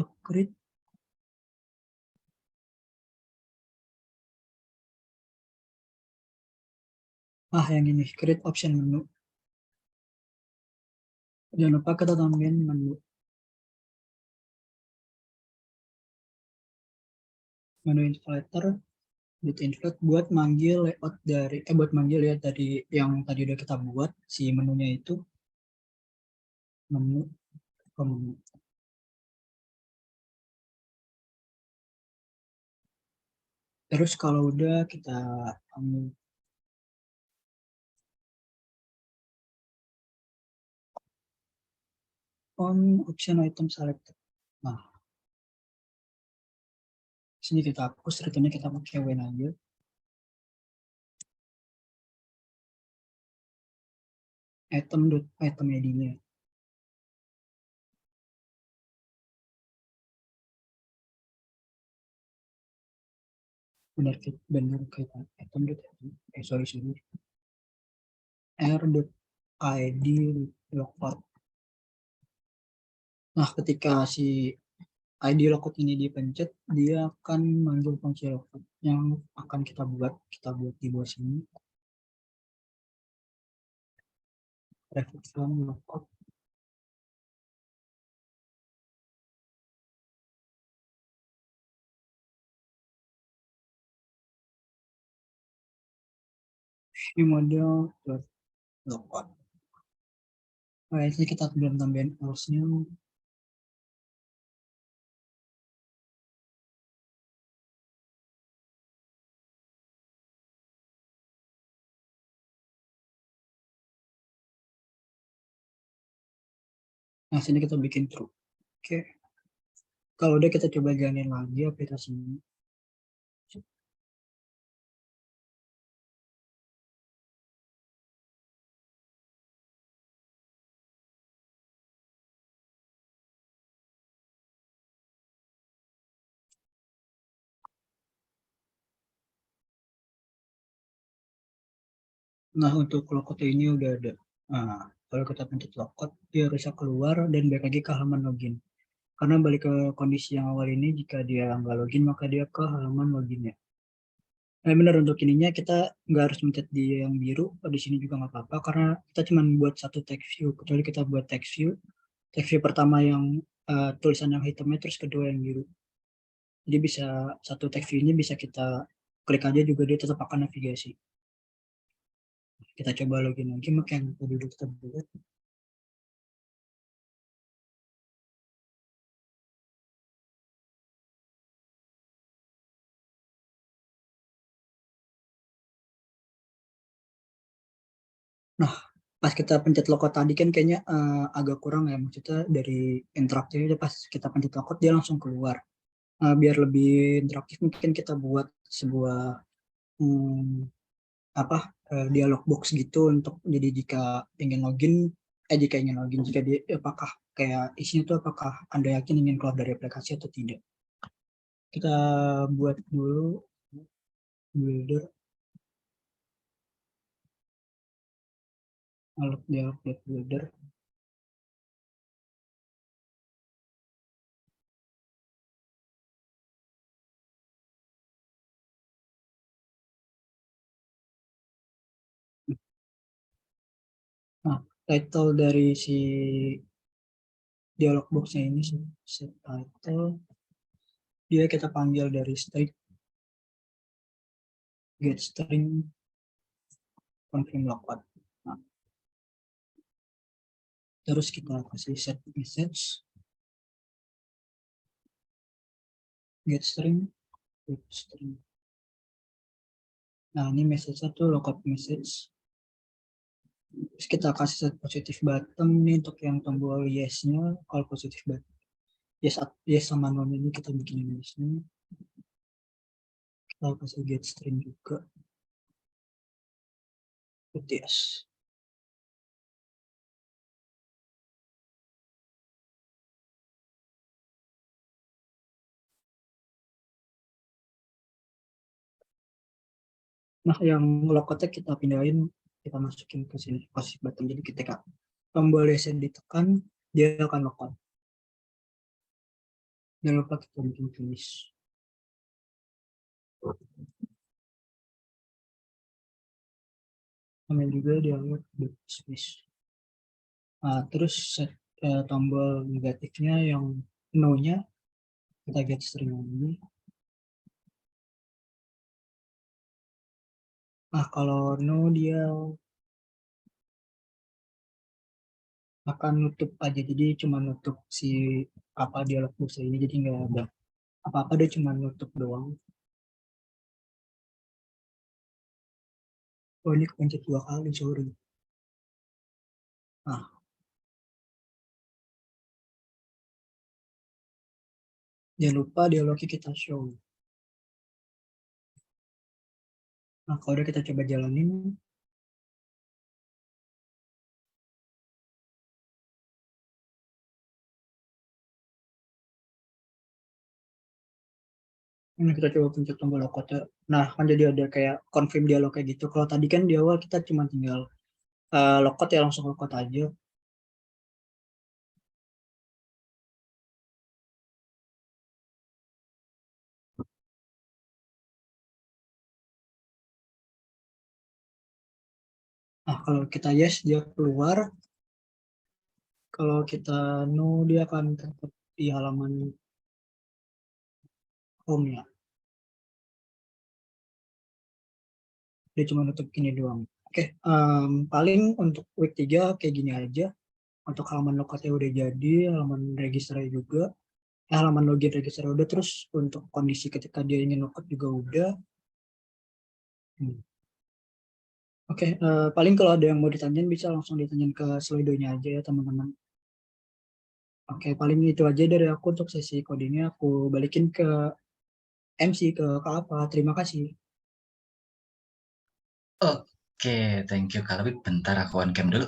create yang ini create option menu. Jangan lupa kita tambahin menu inflator inflate buat manggil layout dari buat manggil ya dari yang tadi udah kita buat si menunya itu menu ke menu. Terus kalau udah kita ambil on option item selected. Nah, sini kita hapus returnnya kita pakai when aja. Item ID-nya. Benar kita item sorry r.id logout. Nah, ketika si ID logout ini dipencet, dia akan manggil kunci logout yang akan kita buat di bawah sini. Prefix logout. Ini model logout. Nah, ini kita belum tambahin else-nya. Nah, sini kita bikin true. Oke. Kalau udah kita coba jalanin lagi aplikasinya. Nah, untuk logout ini udah ada. Nah, kalau kita pencet logout, dia harusnya keluar dan balik lagi ke halaman login. Karena balik ke kondisi yang awal ini, jika dia nggak login, maka dia ke halaman loginnya. Nah, benar untuk ininya kita nggak harus mencet di yang biru, di sini juga nggak apa-apa, karena kita cuma buat satu text view. Kecuali kita buat text view pertama yang tulisan yang hitamnya, terus kedua yang biru. Jadi bisa satu text view ini bisa kita klik aja juga dia tetap akan navigasi. Kita coba login lagi, maka yang tadi kita buat. Nah, pas kita pencet logout tadi kan kayaknya agak kurang ya, maksudnya dari interaktifnya pas kita pencet logout dia langsung keluar. Biar lebih interaktif mungkin kita buat sebuah dialog box gitu untuk jadi jika ingin login jika ingin login, jika apakah kayak isinya tuh apakah Anda yakin ingin keluar dari aplikasi atau tidak. Kita buat dulu builder, dialog builder. Nah, title dari si dialog box-nya ini, set title, dia kita panggil dari string get string confirm logout. Nah, terus kita kasih set message get string. Nah, ini message-nya tuh logout message. Terus kita kasih set positif button nih untuk yang tombol yes-nya. Kalau positif button yes sama non ini kita bikin yes-nya. Kita kasih get string juga. Yes. Nah, yang logoutnya kita pindahin, kita masukin ke sini positif button. Jadi ketika tombol yes ditekan, dia akan logout. Jangan lupa kita bikin finish. Sama juga dialog space. Nah, terus set tombol negatifnya yang no-nya kita get string ini. Nah, kalau no dia akan nutup aja, jadi cuma nutup si dialog box ini, jadi nggak ada apa-apa, dia cuma nutup doang. Oh, ini kepencet 2 kali, sorry. Nah, jangan lupa dialognya kita show. Nah, kalau udah kita coba jalanin, ini kita coba pencet tombol logout. Nah, kan jadi ada kayak confirm dialog kayak gitu. Kalau tadi kan di awal kita cuma tinggal logout ya, langsung logout aja. Nah, kalau kita yes dia keluar. Kalau kita no dia akan tetap di halaman home ya. Dia cuma nutup ini doang. Oke, paling untuk week 3 kayak gini aja. Untuk halaman logoutnya udah jadi, halaman registernya juga. Halaman login register udah, terus untuk kondisi ketika dia ingin logout juga udah. Oke, paling kalau ada yang mau ditanyain bisa langsung ditanyain ke Slido-nya aja ya teman-teman. Oke, paling itu aja dari aku untuk sesi codingnya. Aku balikin ke MC, ke Kak Apa. Terima kasih. Oke, thank you Kak. Tapi bentar aku on cam dulu.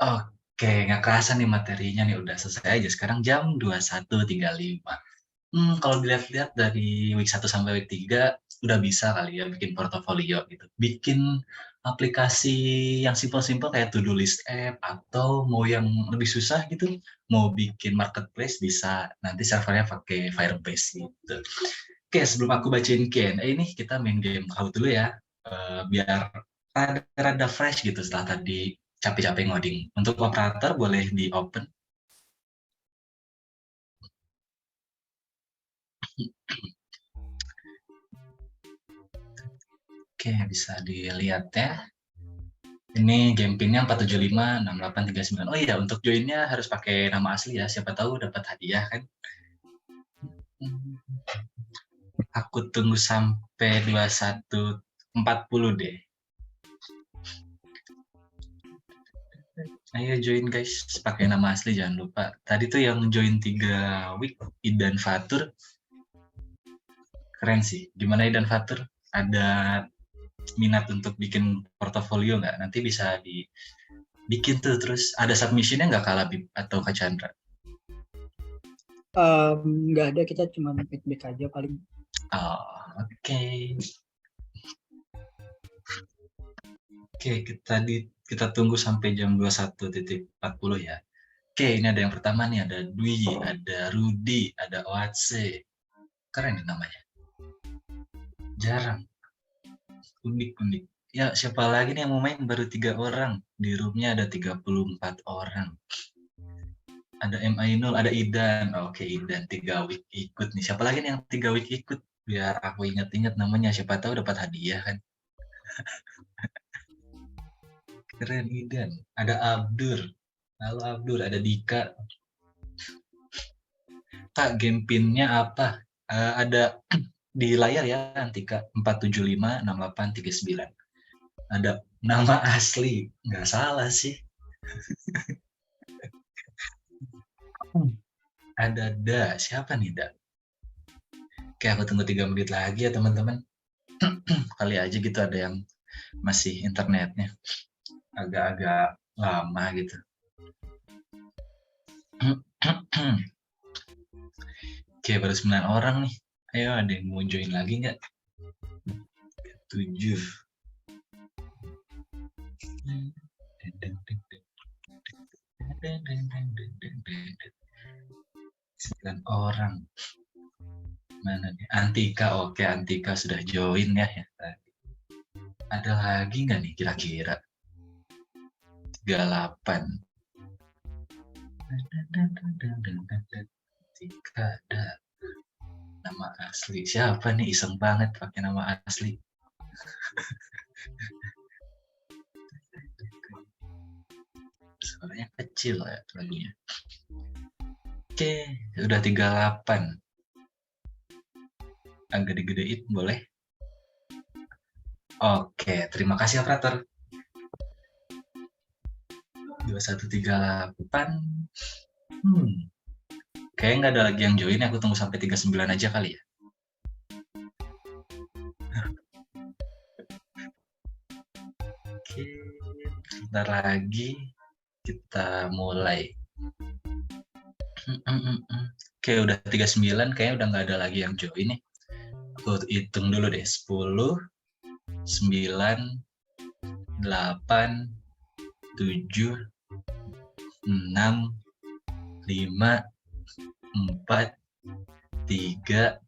Oke, nggak kerasa nih materinya nih udah selesai aja. Sekarang jam 21.35. Kalau dilihat-lihat dari week 1 sampai week 3 udah bisa kali ya bikin portofolio gitu. Bikin aplikasi yang simple-simple kayak to-do list app, atau mau yang lebih susah gitu, mau bikin marketplace bisa, nanti servernya pakai Firebase gitu. Oke, sebelum aku bacain Q&A ini, kita main game kau dulu ya, biar rada fresh gitu setelah tadi capek-capek ngoding. Untuk operator boleh di open. Oke, bisa dilihat ya. Ini game pinnya 4756839. Oh iya, untuk joinnya harus pakai nama asli ya. Siapa tahu dapat hadiah kan. Aku tunggu sampai 21.40 deh. Ayo join guys, pakai nama asli jangan lupa. Tadi tuh yang join 3 week, Idan Fatur. Keren sih. Gimana Idan Fatur? Ada minat untuk bikin portofolio nggak? Nanti bisa bikin tuh, terus ada submission-nya nggak Kak Labib atau Kak Chandra? Nggak ada, kita cuma feedback aja paling. Oh, oke. Oke, kita tunggu sampai jam 21.40 ya. Oke, ini ada yang pertama nih, ada Dwi, ada Rudi, ada Oatse. Keren nih namanya. Jarang. Unik. Ya, siapa lagi nih yang mau main? Baru 3 orang. Di roomnya ada 34 orang. Ada M. Ainul, ada Idan. Oke, Idan 3 week ikut nih. Siapa lagi nih yang 3 week ikut? Biar aku ingat-ingat namanya. Siapa tahu dapat hadiah kan. Keren Idan. Ada Abdur. Halo Abdur, ada Dika. Kak, game pinnya apa? Ada di layar ya, Antika 4756839. Ada nama asli, nggak salah sih. Ada siapa nih Da? Oke, aku tunggu 3 menit lagi ya teman-teman. Kali aja gitu ada yang masih internetnya agak-agak lama gitu. Oke, baru 9 orang nih. Ayo, ada yang mau join lagi nggak? 7. 9 orang. Mana nih? Antika, oke Antika sudah join ya. Ada lagi nggak nih kira-kira? 38. Antika ada. Nama asli. Siapa nih? Iseng banget pakai nama asli. Suaranya kecil ya lagunya. Oke, udah 38. Agak digedein boleh? Oke, terima kasih operator. 2138. Kayaknya nggak ada lagi yang join, aku tunggu sampai 39 aja kali ya. Oke, sebentar lagi kita mulai. Oke, udah 39, kayaknya udah nggak ada lagi yang join nih. Aku hitung dulu deh, 10, 9, 8, 7, 6, 5, 4, 3,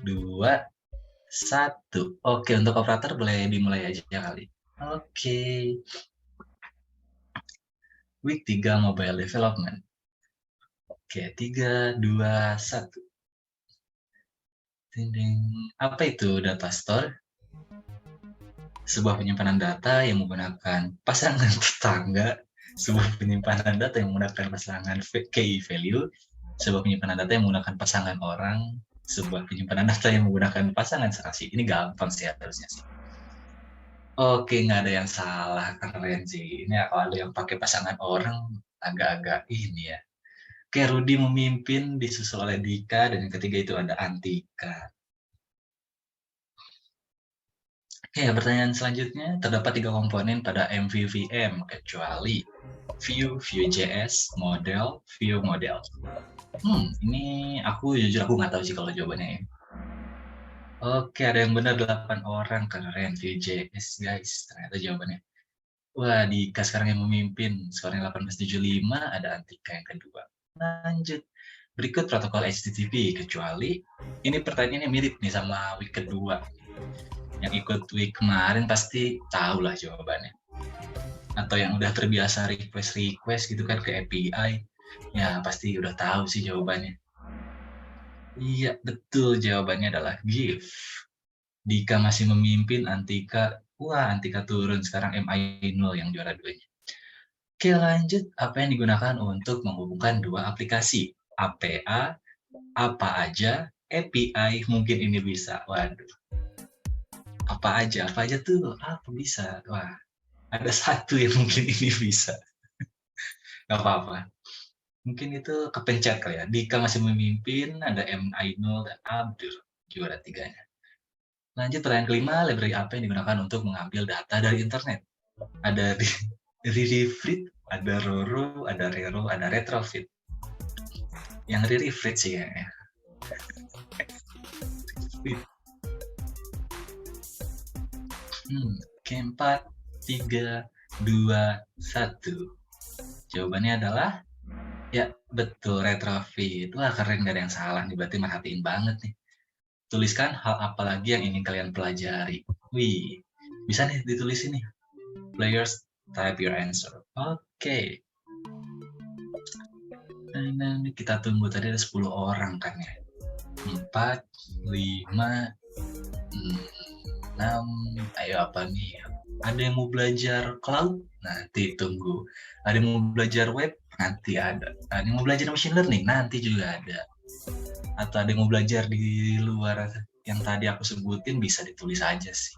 2, 1. Oke, untuk operator boleh dimulai aja kali. Oke. Week 3 Mobile Development. Oke, 3, 2, 1. Apa itu data store? Sebuah penyimpanan data yang menggunakan pasangan tetangga, sebuah penyimpanan data yang menggunakan pasangan key value, sebuah penyimpanan data yang menggunakan pasangan orang, sebuah penyimpanan data yang menggunakan pasangan serasi. Ini gampang sih harusnya sih. Oke, nggak ada yang salah, keren sih. Ini kalau ada yang pakai pasangan orang, agak-agak ini ya. Oke, Rudi memimpin, disusul oleh Dika, dan yang ketiga itu ada Antika. Oke, pertanyaan selanjutnya, terdapat 3 komponen pada MVVM, kecuali View, Vue.js, Model, Vue Model. Ini aku jujur aku nggak tahu sih kalau jawabannya ya. Oke, ada yang benar 8 orang, keren, Vue.js guys, ternyata jawabannya. Wah, Dika sekarang yang memimpin, skornya 1875, ada Antika yang kedua. Lanjut, berikut protokol HTTP, kecuali, ini pertanyaannya mirip nih sama week kedua. Yang ikut week kemarin pasti tahu lah jawabannya. Atau yang udah terbiasa request gitu kan ke API, ya pasti udah tahu sih jawabannya. Iya, betul, jawabannya adalah GIF. Dika masih memimpin, Antika turun, sekarang MI0 yang juara 2-nya. Oke, lanjut, apa yang digunakan untuk menghubungkan dua aplikasi? APA, apa aja, API, mungkin ini bisa. Waduh. Apa aja tuh? Apa bisa? Wah, ada satu yang mungkin ini bisa. Gak apa-apa. Mungkin itu kepencet kali ya. Dika masih memimpin, ada M. Ainul dan Abdur, juara 3-nya. Lanjut pertanyaan kelima, library apa yang digunakan untuk mengambil data dari internet? Ada Ririfrit, ada Roro, ada Rero, ada Retrofit. Yang Ririfrit sih ya. Oke, 4, 3, 2, 1. Jawabannya adalah ya betul, retrofit. Wah keren, gak ada yang salah nih, berarti merhatiin banget nih. Tuliskan hal apa lagi yang ingin kalian pelajari. Wih, bisa nih ditulis ini. Players, type your answer. Oke. Nah, kita tunggu, tadi ada 10 orang kan ya. 4, 5, 6. Ayo apa nih? Ada yang mau belajar cloud? Nanti tunggu. Ada yang mau belajar web? Nanti ada. Ada yang mau belajar machine learning? Nanti juga ada. Atau ada yang mau belajar di luar yang tadi aku sebutin, bisa ditulis aja sih.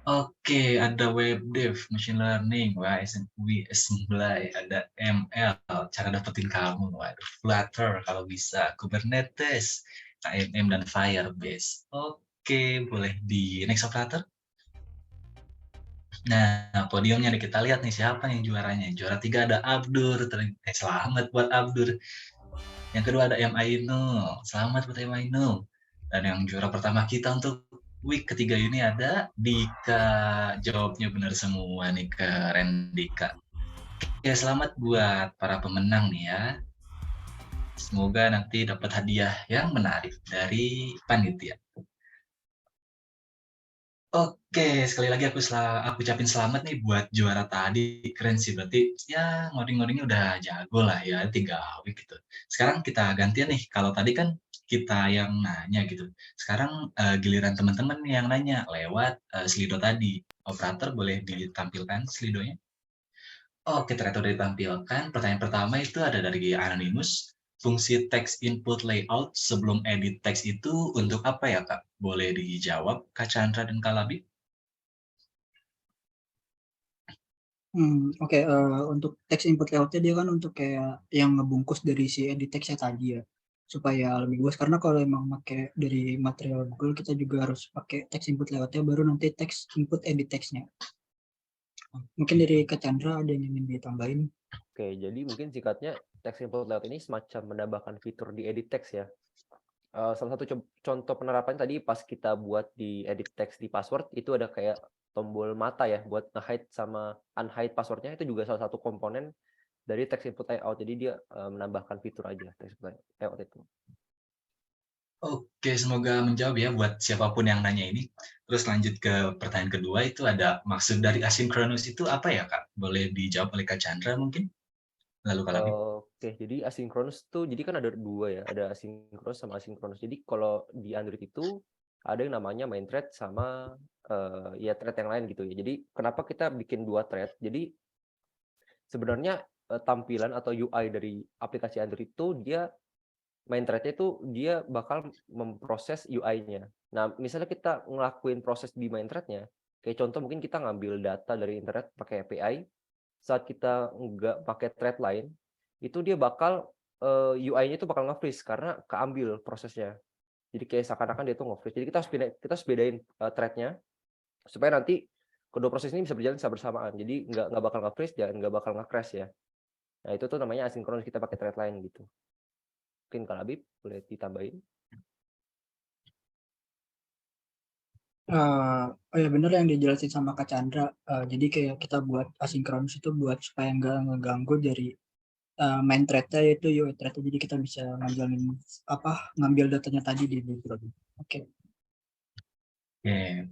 Oke, ada web dev, machine learning, WS9, ada ML, cara dapetin kamu, waduh, Flutter kalau bisa, Kubernetes, KMM dan Firebase. Oke, boleh di next operator. Nah, podiumnya nih, kita lihat nih siapa yang juaranya. Juara 3 ada Abdur, selamat buat Abdur. Yang kedua ada M. Ainul, selamat buat M. Ainul. Dan yang juara pertama kita untuk week ketiga ini ada Dika. Jawabnya benar semua nih, keren Dika. Oke, selamat buat para pemenang nih ya. Semoga nanti dapat hadiah yang menarik dari panitia. Oke, sekali lagi aku ucapin selamat nih buat juara tadi. Keren sih, berarti ya ngoding-ngodingnya udah jago lah ya, 3 week gitu. Sekarang kita gantian nih, kalau tadi kan kita yang nanya gitu. Sekarang giliran teman-teman yang nanya lewat Slido tadi. Operator boleh ditampilkan Slidonya? Oke, ternyata udah ditampilkan. Pertanyaan pertama itu ada dari Anonymous. Fungsi text input layout sebelum edit text itu untuk apa ya, Kak? Boleh dijawab, Kak Chandra dan Kak Labi? Oke, untuk text input layout-nya dia kan untuk kayak yang ngebungkus dari si edit text-nya tadi ya, supaya lebih luas. Karena kalau emang pakai dari material Google, kita juga harus pakai text input layout-nya, baru nanti text input edit text-nya. Mungkin dari Kak Chandra ada yang ingin ditambahin? Oke, jadi mungkin singkatnya text input layout ini semacam menambahkan fitur di edit text ya. Salah satu contoh penerapan tadi pas kita buat di edit text di password, itu ada kayak tombol mata ya buat nge-hide sama unhide passwordnya, itu juga salah satu komponen dari text input layout. Jadi dia menambahkan fitur aja text input layout itu. Oke, semoga menjawab ya buat siapapun yang nanya ini. Terus lanjut ke pertanyaan kedua, itu ada maksud dari asynchronous itu apa ya, Kak? Boleh dijawab oleh Kak Chandra mungkin? Lalu Kak Labib. Oke, jadi asynchronous tuh, jadi kan ada 2 ya, ada asynchronous sama asynchronous. Jadi kalau di Android itu ada yang namanya main thread sama ya thread yang lain gitu ya. Jadi kenapa kita bikin 2 thread? Jadi sebenarnya tampilan atau UI dari aplikasi Android itu dia main thread-nya itu dia bakal memproses UI-nya. Nah, misalnya kita ngelakuin proses di main thread-nya, kayak contoh mungkin kita ngambil data dari internet pakai API, saat kita nggak pakai thread lain, itu dia bakal UI-nya itu bakal nge-freeze karena keambil prosesnya. Jadi kayak seakan-akan dia tuh nge-freeze. Jadi kita harus bedain thread-nya supaya nanti kedua proses ini bisa berjalan secara bersamaan. Jadi nggak bakal nge-freeze dan nggak bakal nge-crash ya. Nah, itu tuh namanya asynchronous, kita pakai thread lain gitu. Mungkin Kak Labib boleh ditambahin? Oh ya, bener yang dijelasin sama Kak Chandra. Jadi kayak kita buat asynchronous itu buat supaya nggak ngeganggu dari main thread-nya, yaitu UI thread-nya. Jadi kita bisa ngambil datanya tadi di background. Oke. Oke.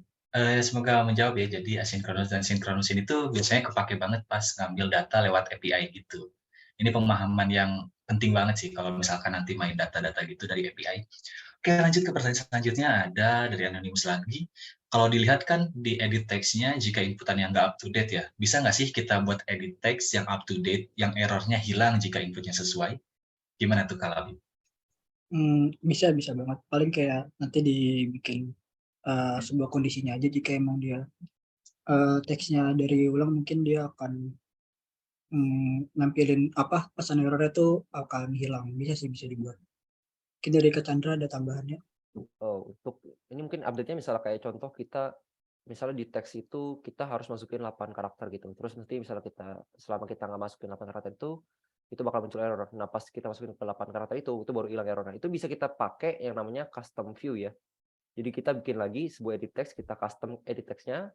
Semoga menjawab ya. Jadi asynchronous dan synchronous ini tuh biasanya kepake banget pas ngambil data lewat API gitu. Ini pemahaman yang penting banget sih kalau misalkan nanti main data-data gitu dari API. Oke, lanjut ke pertanyaan selanjutnya, ada dari Anonymous lagi. Kalau dilihat kan di edit text-nya, jika inputan yang nggak up to date ya, bisa nggak sih kita buat edit text yang up to date, yang errornya hilang jika inputnya sesuai? Gimana tuh kalau Bisa banget. Paling kayak nanti dibikin sebuah kondisinya aja, jika emang dia teksnya dari ulang, mungkin dia akan nampilin pesan errornya tuh akan hilang. Bisa dibuat. Mungkin dari Kak Chandra ada tambahannya? Untuk ini mungkin update-nya misalnya kayak contoh kita misalnya di teks itu kita harus masukin 8 karakter gitu. Terus nanti misalnya selama kita nggak masukin 8 karakter itu bakal muncul error. Nah, pas kita masukin ke 8 karakter itu baru hilang error. Nah, itu bisa kita pakai yang namanya custom view ya. Jadi kita bikin lagi sebuah edit text, kita custom edit text-nya,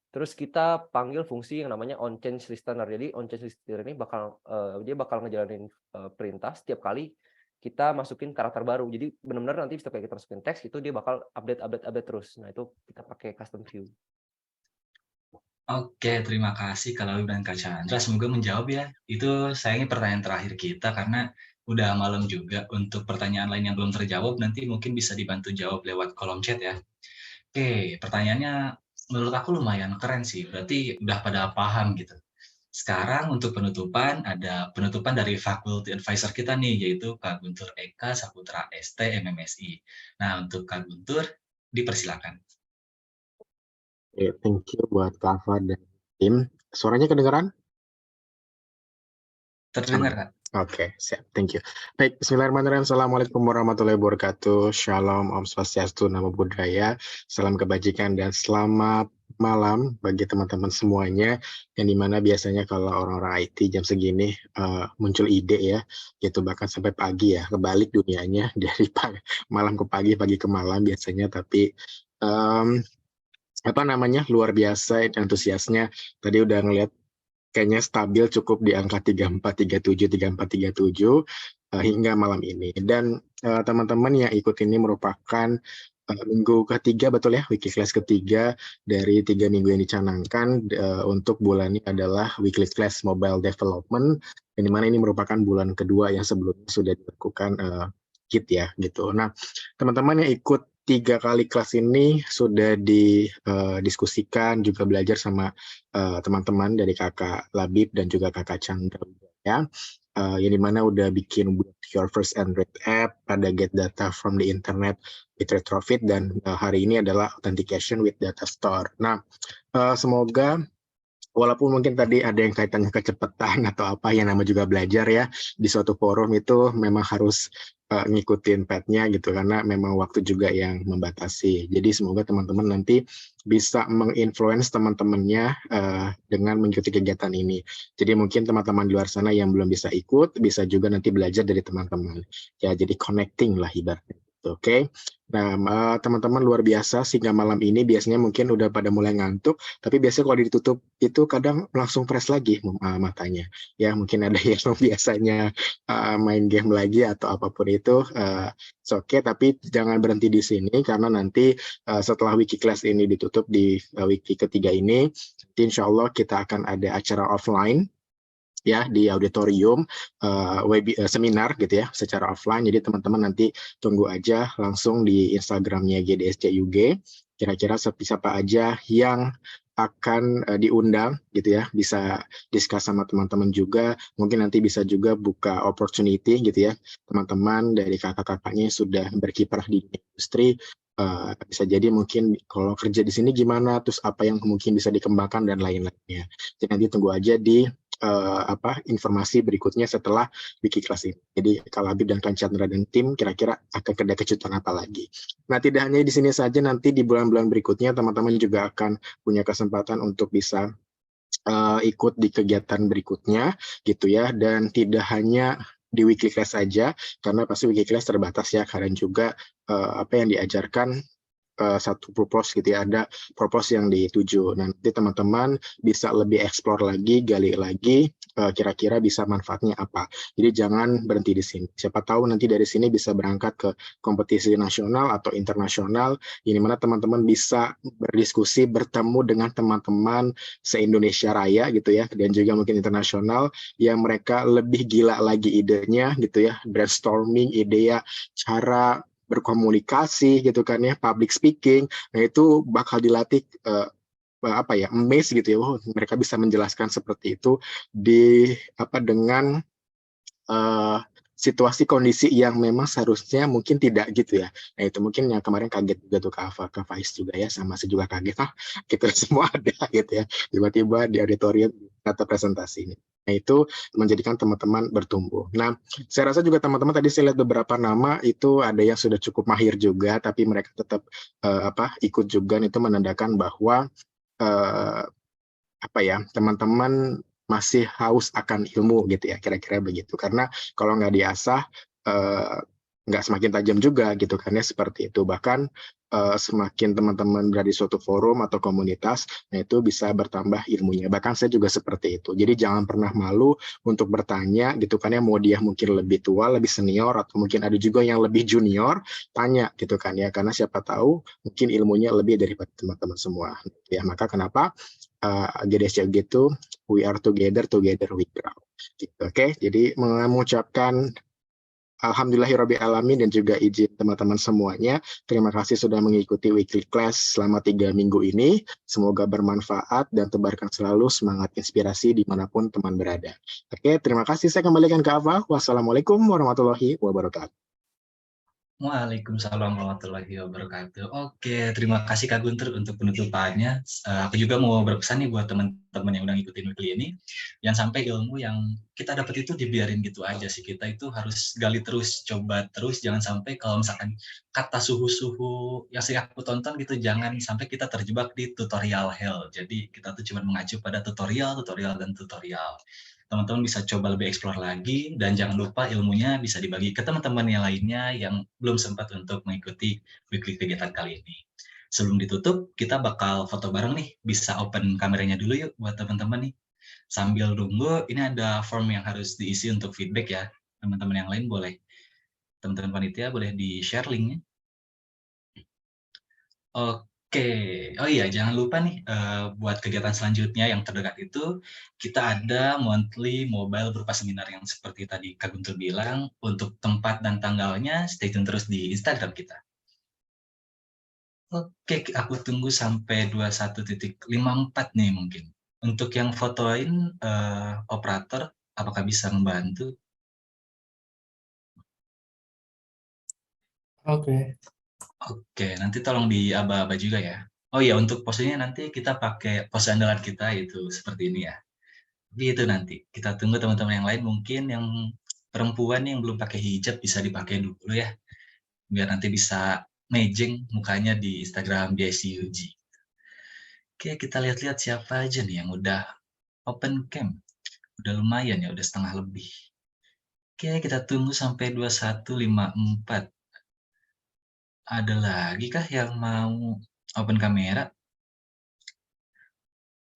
terus kita panggil fungsi yang namanya onChange listener. Jadi onChange listener ini dia bakal ngejalanin perintah setiap kali kita masukin karakter baru. Jadi benar-benar nanti setiap kali kita masukin teks itu dia bakal update terus. Nah, itu kita pakai custom view. Oke, terima kasih Kak Lalu dan Kak Chandra. Semoga menjawab ya. Itu sayangnya pertanyaan terakhir kita karena udah malam juga. Untuk pertanyaan lain yang belum terjawab, nanti mungkin bisa dibantu jawab lewat kolom chat ya. Oke, pertanyaannya menurut aku lumayan keren sih. Berarti udah pada paham gitu. Sekarang untuk penutupan, ada penutupan dari Faculty Advisor kita nih, yaitu Kak Guntur Eka Saputra ST MMSI. Nah, untuk Kak Guntur, dipersilakan. Oke, thank you buat Kak Ava dan tim. Suaranya kedengeran? Terdengar, Kak? Oke, siap. Thank you. Baik, bismillahirrahmanirrahim. Assalamualaikum warahmatullahi wabarakatuh. Shalom, Om Swastiastu, Namo Buddhaya. Salam kebajikan dan selamat malam bagi teman-teman semuanya. Yang dimana biasanya kalau orang-orang IT jam segini muncul ide ya, gitu bahkan sampai pagi ya, kebalik dunianya dari malam ke pagi, pagi ke malam biasanya. Tapi luar biasa antusiasnya. Tadi udah ngeliat kayaknya stabil cukup di angka 3437 hingga malam ini. Dan teman-teman yang ikut ini merupakan minggu ketiga, betul ya, weekly class ketiga dari 3 minggu yang dicanangkan. Untuk bulan ini adalah weekly class mobile development, yang dimana ini merupakan bulan kedua yang sebelumnya sudah dilakukan kit ya gitu. Nah, teman-teman yang ikut 3 kali kelas ini sudah didiskusikan, juga belajar sama teman-teman dari Kakak Labib dan juga Kakak Chandra ya. Yang dimana udah bikin your first Android app, ada get data from the internet with retrofit, dan hari ini adalah authentication with data store. Nah, semoga walaupun mungkin tadi ada yang kaitannya kecepatan atau apa, yang nama juga belajar ya, di suatu forum itu memang harus ngikutin pad-nya gitu, karena memang waktu juga yang membatasi. Jadi semoga teman-teman nanti bisa menginfluence teman-temannya dengan mengikuti kegiatan ini. Jadi mungkin teman-teman di luar sana yang belum bisa ikut, bisa juga nanti belajar dari teman-teman. Ya, jadi connecting lah ibaratnya. Oke. Nah, teman-teman luar biasa, sehingga malam ini biasanya mungkin udah pada mulai ngantuk, tapi biasanya kalau ditutup itu kadang langsung fresh lagi matanya. Ya, mungkin ada yang biasanya main game lagi atau apapun itu, oke, tapi jangan berhenti di sini, karena nanti setelah wiki class ini ditutup di wiki ketiga ini, insya Allah kita akan ada acara offline ya di auditorium, seminar gitu ya secara offline. Jadi teman-teman nanti tunggu aja langsung di Instagramnya GDSC-UG, kira-kira siapa aja yang akan diundang gitu ya, bisa discuss sama teman-teman juga. Mungkin nanti bisa juga buka opportunity gitu ya, teman-teman dari kakak-kakaknya sudah berkiprah di industri, bisa jadi mungkin kalau kerja di sini gimana, terus apa yang mungkin bisa dikembangkan dan lain-lainnya. Jadi nanti tunggu aja di informasi berikutnya setelah wiki kelas ini. Jadi Kak Labib dan Kak Chandra dan tim kira-kira akan ada kejutan apa lagi. Nah, tidak hanya di sini saja, nanti di bulan-bulan berikutnya teman-teman juga akan punya kesempatan untuk bisa ikut di kegiatan berikutnya gitu ya, dan tidak hanya di weekly class saja, karena pasti weekly class terbatas ya, karena juga apa yang diajarkan satu purpose gitu ya, ada purpose yang dituju. Nanti teman-teman bisa lebih explore lagi, gali lagi, kira-kira bisa manfaatnya apa. Jadi jangan berhenti di sini. Siapa tahu nanti dari sini bisa berangkat ke kompetisi nasional atau internasional, ini mana teman-teman bisa berdiskusi, bertemu dengan teman-teman se-Indonesia Raya gitu ya, dan juga mungkin internasional yang mereka lebih gila lagi idenya gitu ya, brainstorming ide ya, cara berkomunikasi gitu kan ya, public speaking. Nah, itu bakal dilatih amazed gitu ya, mereka bisa menjelaskan seperti itu di dengan situasi kondisi yang memang seharusnya mungkin tidak gitu ya. Nah, itu mungkin yang kemarin kaget juga tuh Kak Faiz juga ya, sama saya juga kaget, kita semua ada gitu ya, tiba-tiba di auditorium kata presentasi ini. itu menjadikan teman-teman bertumbuh. Nah, saya rasa juga teman-teman tadi saya lihat beberapa nama itu ada yang sudah cukup mahir juga, tapi mereka tetap ikut juga. Itu menandakan bahwa teman-teman masih haus akan ilmu gitu ya, kira-kira begitu. Karena kalau nggak diasah nggak semakin tajam juga gitu kan ya, seperti itu. Bahkan semakin teman-teman berada di suatu forum atau komunitas, nah itu bisa bertambah ilmunya. Bahkan saya juga seperti itu. Jadi jangan pernah malu untuk bertanya gitu kan ya, mau dia mungkin lebih tua, lebih senior, atau mungkin ada juga yang lebih junior, tanya gitu kan ya, karena siapa tahu mungkin ilmunya lebih daripada teman-teman semua. Ya, maka kenapa GDSC gitu, we are together we grow. Gitu, oke? Jadi mengucapkan Alhamdulillahirrabbilalamin dan juga izin teman-teman semuanya. Terima kasih sudah mengikuti weekly class selama 3 minggu ini. Semoga bermanfaat dan tebarkan selalu semangat inspirasi dimanapun teman berada. Oke, terima kasih. Saya kembalikan ke Ava. Wassalamualaikum warahmatullahi wabarakatuh. Waalaikumsalam warahmatullahi wabarakatuh. Oke, terima kasih Kak Guntur untuk penutupannya. Aku juga mau berpesan nih buat teman-teman yang udah ngikutin weekly ini, jangan sampai ilmu yang kita dapat itu dibiarin gitu aja sih. Kita itu harus gali terus, coba terus. Jangan sampai kalau misalkan kata suhu-suhu yang sering aku tonton gitu, jangan sampai kita terjebak di tutorial hell. Jadi kita tuh cuma mengacu pada tutorial, dan tutorial. Teman-teman bisa coba lebih explore lagi, dan jangan lupa ilmunya bisa dibagi ke teman-teman yang lainnya yang belum sempat untuk mengikuti weekly kegiatan kali ini. Sebelum ditutup, kita bakal foto bareng nih. Bisa open kameranya dulu yuk buat teman-teman nih. Sambil nunggu, ini ada form yang harus diisi untuk feedback ya. Teman-teman yang lain boleh, teman-teman panitia boleh di-share linknya. Oke, oh iya jangan lupa nih buat kegiatan selanjutnya yang terdekat itu kita ada monthly mobile berupa seminar yang seperti tadi Kak Guntur bilang. Untuk tempat dan tanggalnya stay tune terus di Instagram kita. Oke, aku tunggu sampai 21.54 nih mungkin. Untuk yang fotoin operator, apakah bisa membantu? Oke. Oke, nanti tolong diaba-aba juga ya. Oh iya, untuk posenya nanti kita pakai pose andalan kita itu seperti ini ya. Gitu nanti. Kita tunggu teman-teman yang lain, mungkin yang perempuan yang belum pakai hijab bisa dipakai dulu ya. Biar nanti bisa mejeng mukanya di Instagram BICUG. Oke, kita lihat-lihat siapa aja nih yang udah open cam. Udah lumayan ya, udah setengah lebih. Oke, kita tunggu sampai 21.54. Ada lagi kah yang mau open kamera?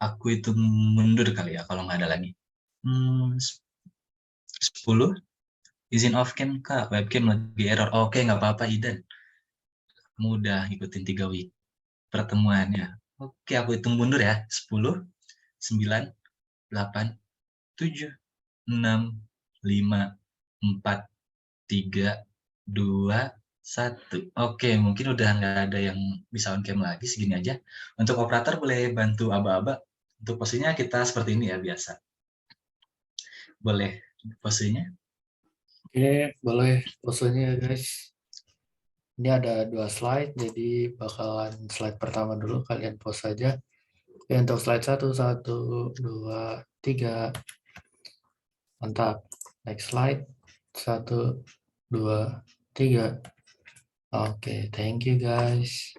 Aku itu mundur kali ya kalau nggak ada lagi. 10. Izin off cam Kak, webcam lagi error. Oke, nggak apa-apa Idan. Kamu udah ngikutin 3 week pertemuannya. Oke, aku hitung mundur ya. 10, 9, 8, 7, 6, 5, 4, 3, 2, 1. Oke, mungkin udah nggak ada yang bisa on cam lagi, segini aja. Untuk operator boleh bantu aba-aba. Untuk posisinya kita seperti ini ya, biasa. Boleh posisinya? Oke, boleh posenya ya guys. Ini ada 2 slide, jadi bakalan slide pertama dulu, kalian pause aja. Oke, untuk slide 1, 2, 3. Mantap. Next slide. 1, 2, 3. Oke, thank you guys.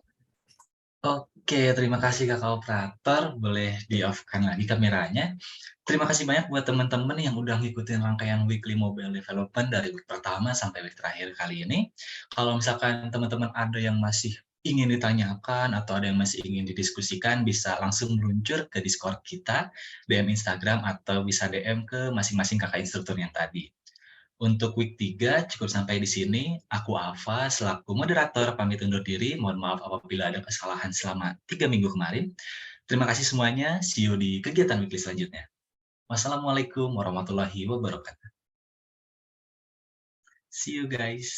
Oke, terima kasih Kakak Operator. Boleh di-off-kan lagi kameranya. Terima kasih banyak buat teman-teman yang udah ngikutin rangkaian weekly mobile development dari week pertama sampai week terakhir kali ini. Kalau misalkan teman-teman ada yang masih ingin ditanyakan atau ada yang masih ingin didiskusikan, bisa langsung meluncur ke Discord kita, DM Instagram, atau bisa DM ke masing-masing kakak instruktur yang tadi. Untuk week 3 cukup sampai di sini. Aku Ava selaku moderator pamit undur diri. Mohon maaf apabila ada kesalahan selama 3 minggu kemarin. Terima kasih semuanya. See you di kegiatan weekly selanjutnya. Wassalamualaikum warahmatullahi wabarakatuh. See you guys.